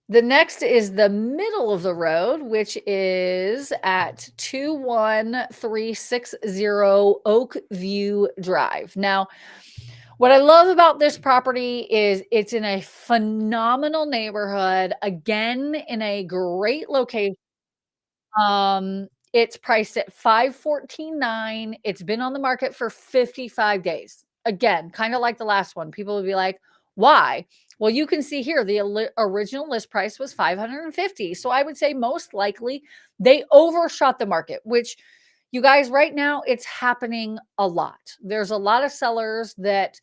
The next is the middle of the road, which is at 21360 Oakview Drive. Now, what I love about this property is it's in a phenomenal neighborhood, again, in a great location. It's priced at $514,900. It's been on the market for 55 days. Again, kind of like the last one. People would be like, "Why?" Well, you can see here the original list price was 550. So I would say most likely they overshot the market, which you guys right now it's happening a lot. There's a lot of sellers that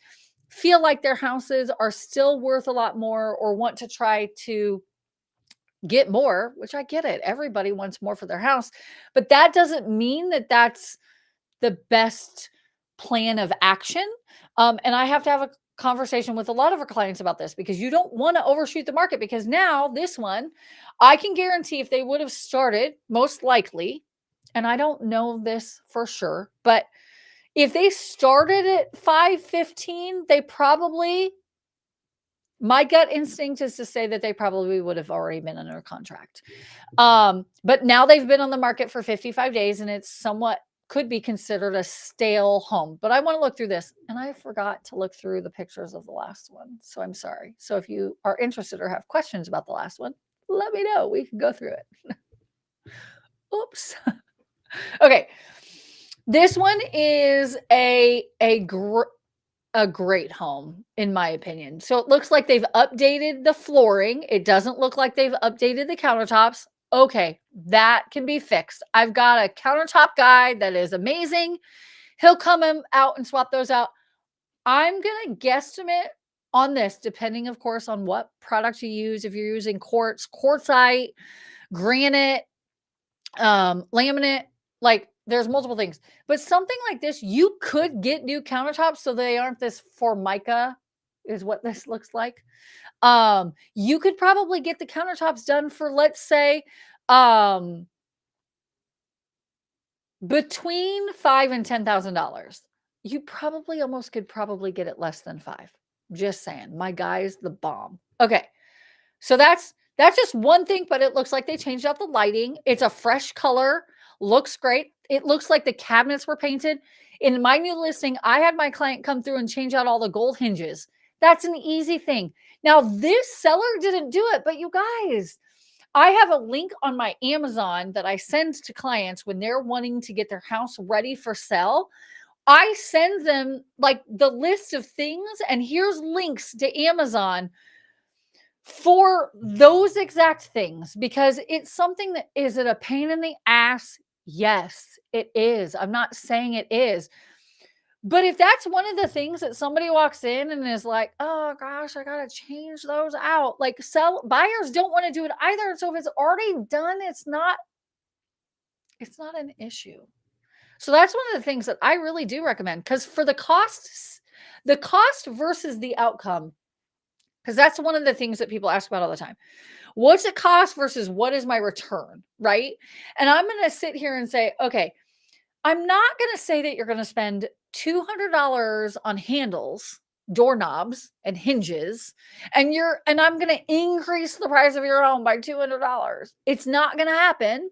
feel like their houses are still worth a lot more or want to try to get more, which I get it. Everybody wants more for their house, but that doesn't mean that that's the best plan of action. And I have to have a conversation with a lot of our clients about this because you don't want to overshoot the market because now this one, I can guarantee if they would have started, most likely, and I don't know this for sure, but if they started at 515, they probably my gut instinct is to say that they probably would have already been under contract. But now they've been on the market for 55 days and it's somewhat could be considered a stale home. But I want to look through this and I forgot to look through the pictures of the last one. So I'm sorry. So if you are interested or have questions about the last one, let me know. We can go through it. Oops. Okay. This one is a great home, in my opinion. So it looks like they've updated the flooring. It doesn't look like they've updated the countertops. Okay, that can be fixed. I've got a countertop guy that is amazing. He'll come out and swap those out. I'm going to guesstimate on this, depending, of course, on what product you use. If you're using quartz, quartzite, granite, laminate, like there's multiple things, but something like this, you could get new countertops so they aren't this Formica is what this looks like. You could probably get the countertops done for, let's say, between $5,000 and $10,000. You probably almost could probably get it less than 5. Just saying, my guy's the bomb. Okay. So that's just one thing, but it looks like they changed out the lighting. It's a fresh color, looks great. it looks like the cabinets were painted. In my new listing, I had my client come through and change out all the gold hinges. That's an easy thing. Now, this seller didn't do it, but you guys, I have a link on my Amazon that I send to clients when they're wanting to get their house ready for sale. I send them like the list of things, and here's links to Amazon for those exact things, because it's something that, is it a pain in the ass? Yes, it is. I'm not saying it is. But if that's one of the things that somebody walks in and is like, oh gosh, I got to change those out. Like buyers don't want to do it either. So if it's already done, it's not an issue. So that's one of the things that I really do recommend, because for the cost versus the outcome, because that's one of the things that people ask about all the time. What's it cost versus what is my return, right? And I'm going to sit here and say, okay, I'm not going to say that you're going to spend $200 on handles, doorknobs, and hinges, and I'm going to increase the price of your home by $200. It's not going to happen.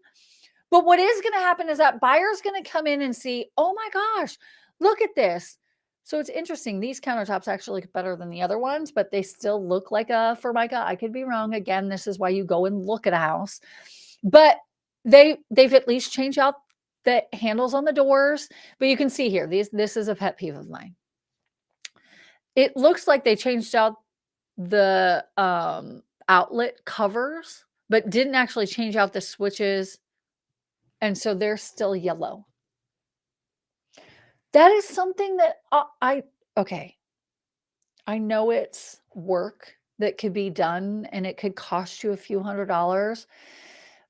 But what is going to happen is that buyer's going to come in and see, oh my gosh, look at this. So it's interesting. These countertops actually look better than the other ones, but they still look like a Formica. I could be wrong. Again, this is why you go and look at a house. But they've at least changed out the handles on the doors. But you can see here, this is a pet peeve of mine. It looks like they changed out the outlet covers, but didn't actually change out the switches. And so they're still yellow. That is something that okay. I know it's work that could be done and it could cost you a few $100s,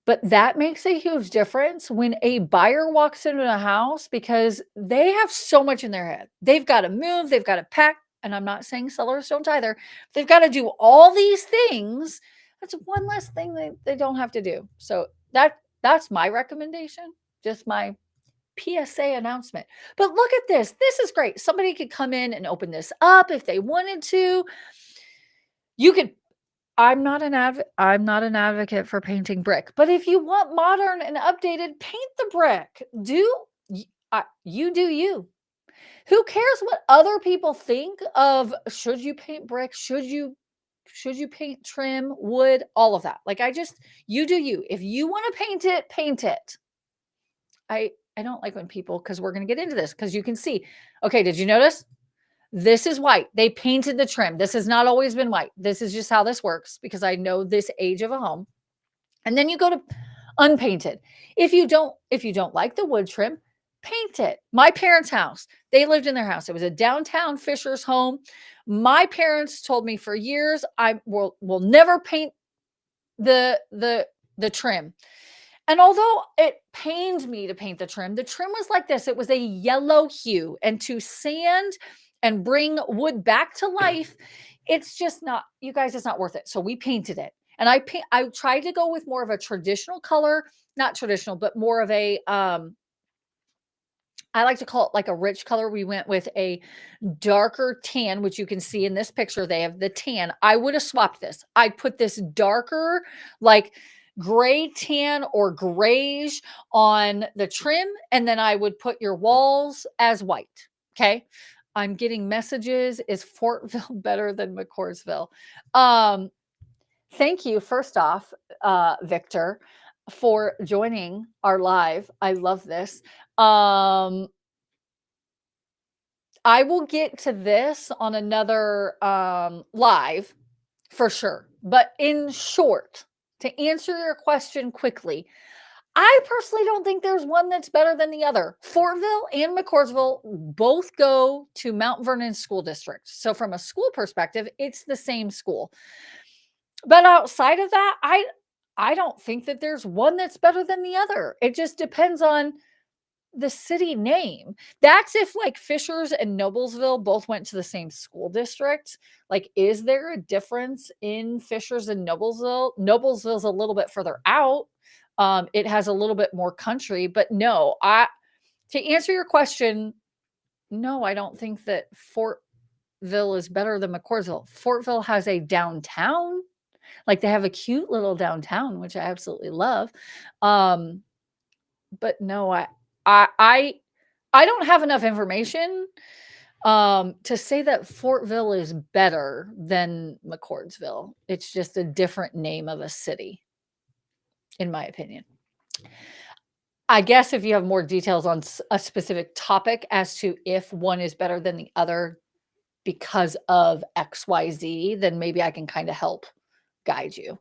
but that makes a huge difference when a buyer walks into a house, because they have so much in their head. They've got to move, they've got to pack, and I'm not saying sellers don't either. They've got to do all these things. That's one less thing they don't have to do. So that's my recommendation, just my PSA announcement. But look at this. This is great. Somebody could come in and open this up if they wanted to. You could I'm not an advocate for painting brick, but if you want modern and updated, paint the brick. You do you. Who cares what other people think of, should you paint brick? Should you paint trim, wood, all of that? Like, you do you. If you want to paint it, paint it. I don't like when people, because we're going to get into this, because you can see, okay, did you notice? This is white. They painted the trim. This has not always been white. This is just how this works, because I know this age of a home. And then you go to unpainted. If you don't like the wood trim, paint it. My parents' house, they lived in their house. It was a downtown Fisher's home. My parents told me for years, we'll never paint the trim. And although it pained me to paint the trim was like this. It was a yellow hue, and to sand and bring wood back to life, it's just not, you guys, it's not worth it. So we painted it. And I tried to go with more of a traditional color, not traditional, but more of a, I like to call it like a rich color. We went with a darker tan, which you can see in this picture. They have the tan. I would have swapped this. I'd put this darker, like gray tan or grayish on the trim, and then I would put your walls as white. Okay. I'm getting messages. Is Fortville better than McCoursville? Thank you, first off, Victor, for joining our live. I love this. I will get to this on another live for sure. But in short, to answer your question quickly, I personally don't think there's one that's better than the other. Fortville and McCoursville both go to Mount Vernon School District. So from a school perspective, it's the same school. But outside of that, I don't think that there's one that's better than the other. It just depends on the city name. That's if like Fishers and Noblesville both went to the same school district. Like, is there a difference in Fishers and Noblesville? Noblesville's a little bit further out. It has a little bit more country, but no, to answer your question, no, I don't think that Fortville is better than McCoursville. Fortville has a downtown, like they have a cute little downtown, which I absolutely love. But no, I don't have enough information to say that Fortville is better than McCordsville. It's just a different name of a city, in my opinion. I guess if you have more details on a specific topic as to if one is better than the other because of XYZ, then maybe I can kind of help guide you.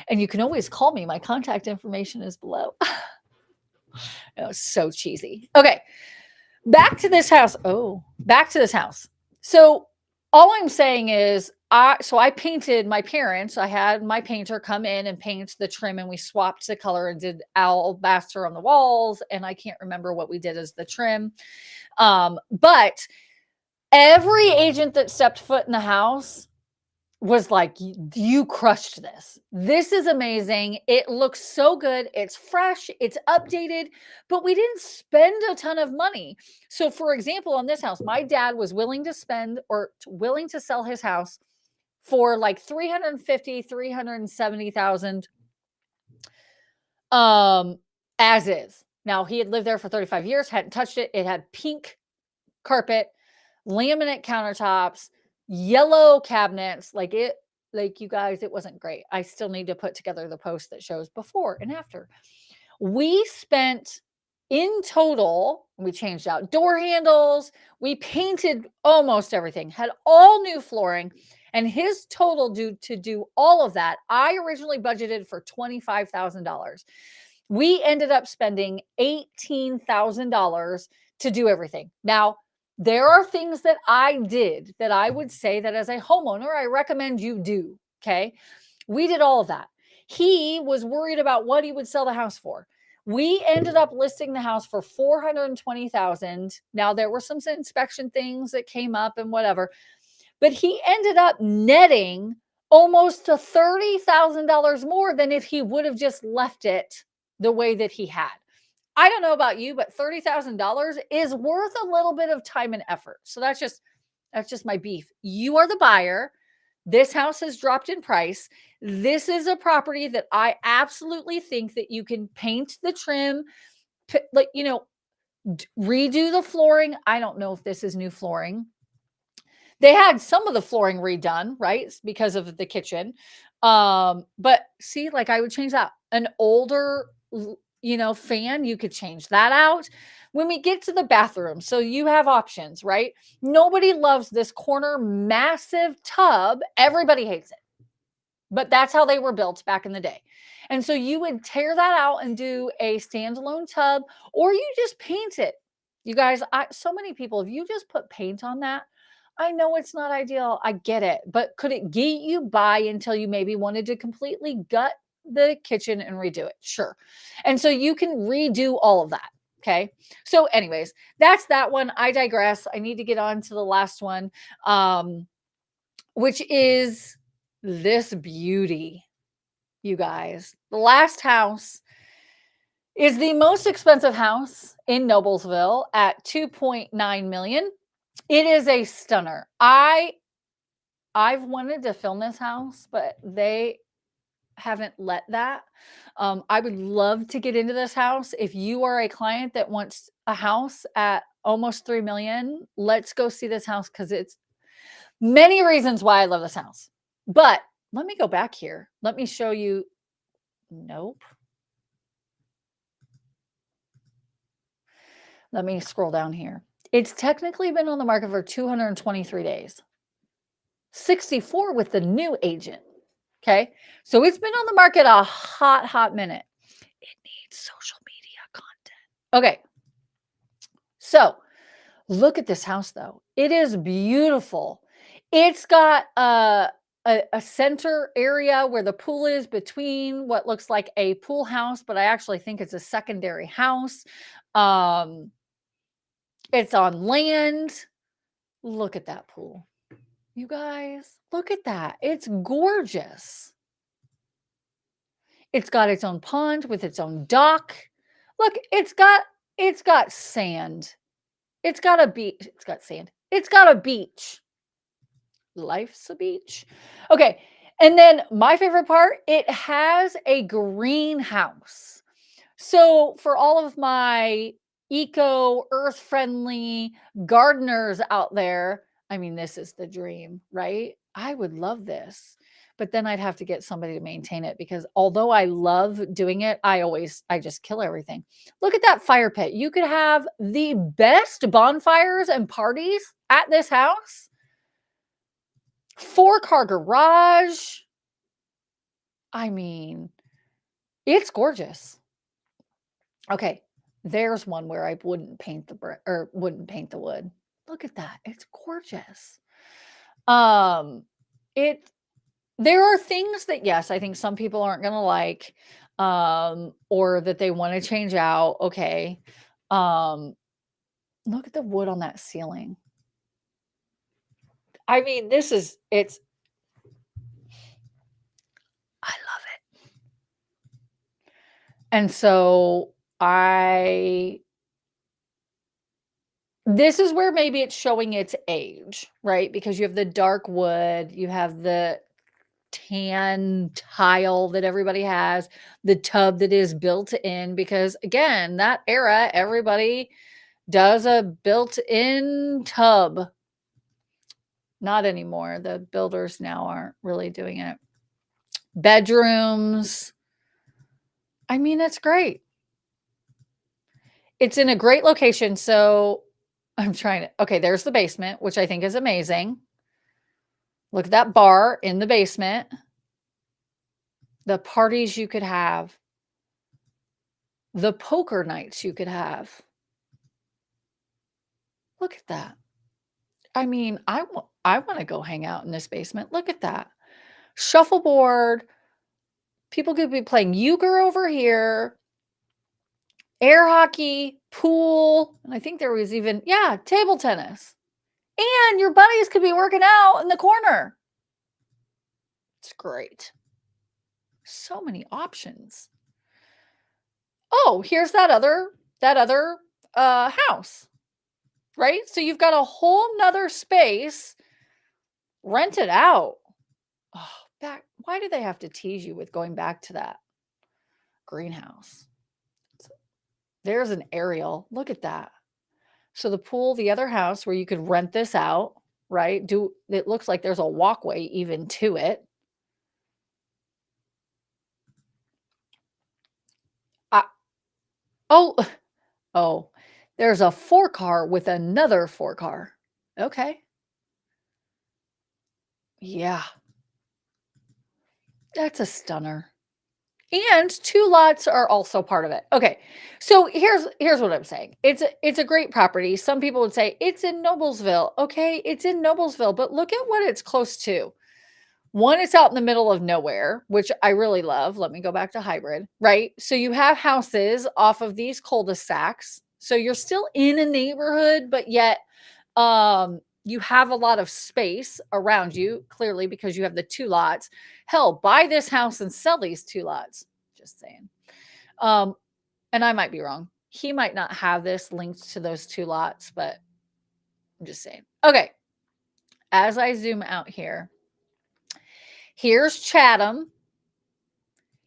And you can always call me. My contact information is below. It was so cheesy. Okay. Back to this house. Oh, back to this house. So all I'm saying is I painted my parents. I had my painter come in and paint the trim, and we swapped the color and did alabaster on the walls. And I can't remember what we did as the trim. But every agent that stepped foot in the house was like, you crushed this. This is amazing. It looks so good. It's fresh. It's updated, but we didn't spend a ton of money. So for example, on this house, my dad was willing to spend or willing to sell his house for like 350, 370,000 as is. Now he had lived there for 35 years, hadn't touched it. It had pink carpet, laminate countertops, yellow cabinets. Like you guys, it wasn't great. I still need to put together the post that shows before and after. We spent in total, we changed out door handles, we painted almost everything, had all new flooring, and his total to do all of that, I originally budgeted for $25,000. We ended up spending $18,000 to do everything. Now, there are things that I did that I would say that as a homeowner, I recommend you do. Okay. We did all of that. He was worried about what he would sell the house for. We ended up listing the house for $420,000. Now there were some inspection things that came up and whatever, but he ended up netting almost to $30,000 more than if he would have just left it the way that he had. I don't know about you, but $30,000 is worth a little bit of time and effort. So that's just my beef. You are the buyer. This house has dropped in price. This is a property that I absolutely think that you can paint the trim, like, redo the flooring. I don't know if this is new flooring. They had some of the flooring redone, right? Because of the kitchen. But see, like I would change that. An older fan, you could change that out. When we get to the bathroom, so you have options, right? Nobody loves this corner massive tub. Everybody hates it. But that's how they were built back in the day. And so you would tear that out and do a standalone tub, or you just paint it. You guys, so many people, if you just put paint on that, I know it's not ideal. I get it. But could it get you by until you maybe wanted to completely gut the kitchen and redo it? Sure. And so you can redo all of that. Okay. So anyways, that's that one. I digress. I need to get on to the last one, which is this beauty, you guys. The last house is the most expensive house in Noblesville at $2.9 million. It is a stunner. I've wanted to film this house, but they haven't let that. I would love to get into this house. If you are a client that wants a house at almost $3 million, let's go see this house because it's many reasons why I love this house. But let me go back here. Let me show you. Nope. Let me scroll down here. It's technically been on the market for 223 days. 64 with the new agent. Okay. So it's been on the market a hot minute. It needs social media content. Okay. So look at this house though. It is beautiful. It's got a center area where the pool is between what looks like a pool house, but I actually think it's a secondary house. It's on land. Look at that pool. You guys, look at that. It's gorgeous. It's got its own pond with its own dock. Look, it's got sand. It's got a beach. It's got sand. It's got a beach. Life's a beach. Okay. And then my favorite part, it has a greenhouse. So for all of my eco, earth-friendly gardeners out there. I mean, this is the dream, right? I would love this, but then I'd have to get somebody to maintain it because although I love doing it, I just kill everything. Look at that fire pit. You could have the best bonfires and parties at this house. 4-car garage. I mean, it's gorgeous. Okay, there's one where I wouldn't paint the brick or wouldn't paint the wood. Look at that. It's gorgeous. Um, it there are things that yes, I think some people aren't gonna like, or that they want to change out. Okay. Um, look at the wood on that ceiling. I mean, I love it. And so I this is where maybe it's showing its age, right? Because you have the dark wood, you have the tan tile that everybody has, the tub that is built in, because again, that era, everybody does a built-in tub. Not anymore. The builders now aren't really doing it. Bedrooms. I mean, it's great. It's in a great location. So I'm trying to, okay, there's the basement, which I think is amazing. Look at that bar in the basement. The parties you could have. The poker nights you could have. Look at that. I mean, I want to go hang out in this basement. Look at that. Shuffleboard. People could be playing euchre over here. Air hockey, pool, and I think there was even, yeah, table tennis. And your buddies could be working out in the corner. It's great. So many options. Oh, here's that other house, right? So you've got a whole nother space rented out. Oh, why do they have to tease you with going back to that greenhouse? There's an aerial. Look at that. So the pool, the other house where you could rent this out, right? It looks like there's a walkway even to it. Uh, oh, oh, there's a 4-car with another 4-car. Okay. Yeah. That's a stunner. And 2 lots are also part of it. Okay. So here's what I'm saying. It's a great property. Some people would say it's in Noblesville. Okay, it's in Noblesville, but look at what it's close to. One, it's out in the middle of nowhere, which I really love. Let me go back to hybrid, right? So you have houses off of these cul-de-sacs. So you're still in a neighborhood, but yet you have a lot of space around you, clearly, because you have the 2 lots. Hell, buy this house and sell these 2 lots. Just saying. Um, and I might be wrong. He might not have this linked to those 2 lots, but I'm just saying. Okay. As I zoom out here, here's Chatham.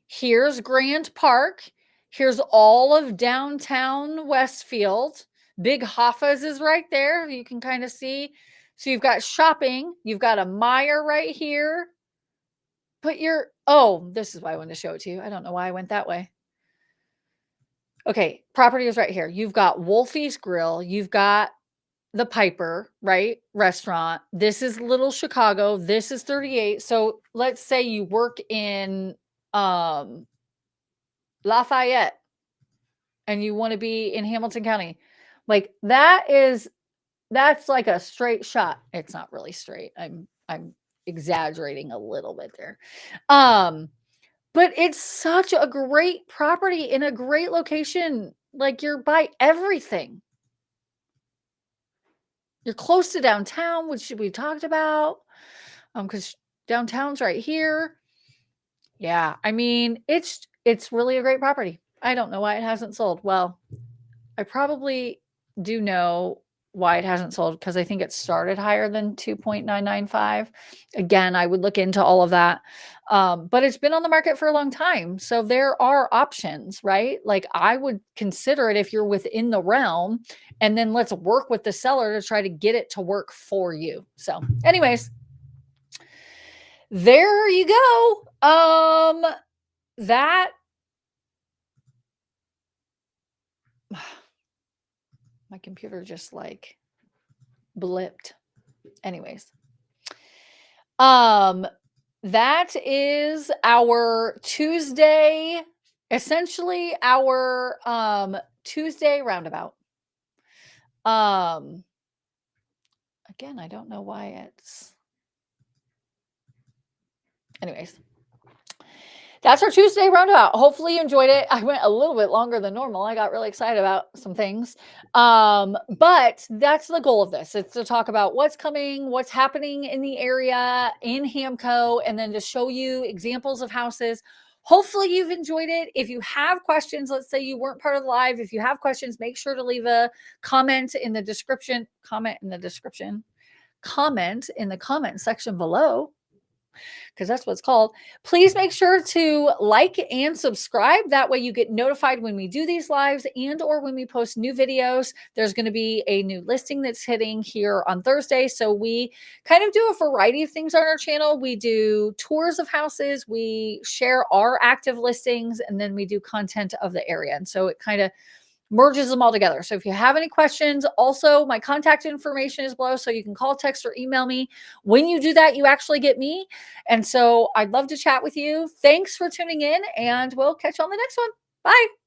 Here's Grand Park. Here's all of downtown Westfield. Big Hoffa's is right there. You can kind of see. So you've got shopping. You've got a Meijer right here. This is why I wanted to show it to you. I don't know why I went that way. Okay, property is right here. You've got Wolfie's Grill. You've got the Piper, right? Restaurant. This is Little Chicago. This is 38. So let's say you work in Lafayette and you want to be in Hamilton County. Like that's like a straight shot. It's not really straight. I'm exaggerating a little bit there. But it's such a great property in a great location. Like you're by everything. You're close to downtown, which we talked about. Because downtown's right here. Yeah, I mean, it's really a great property. I don't know why it hasn't sold. Well, I probably do know why it hasn't sold, because I think it started higher than 2.995. Again, I would look into all of that. But it's been on the market for a long time. So there are options, right? Like I would consider it if you're within the realm, and then let's work with the seller to try to get it to work for you. So, anyways, there you go. That my computer just like blipped. Anyways, that is our Tuesday, essentially our Tuesday roundabout. Again, I don't know why it's, anyways. That's our Tuesday roundabout. Hopefully you enjoyed it. I went a little bit longer than normal. I got really excited about some things. But that's the goal of this. It's to talk about what's coming, what's happening in the area in HAMCO, and then to show you examples of houses. Hopefully you've enjoyed it. If you have questions, let's say you weren't part of the live. If you have questions, make sure to leave a comment in the description, comment in the comment section below, because that's what it's called. Please make sure to like and subscribe. That way you get notified when we do these lives and or when we post new videos. There's going to be a new listing that's hitting here on Thursday. So we kind of do a variety of things on our channel. We do tours of houses, we share our active listings, and then we do content of the area. And so it kind of merges them all together. So if you have any questions, also my contact information is below, so you can call, text, or email me. When you do that, you actually get me. And so I'd love to chat with you. Thanks for tuning in, and we'll catch you on the next one. Bye.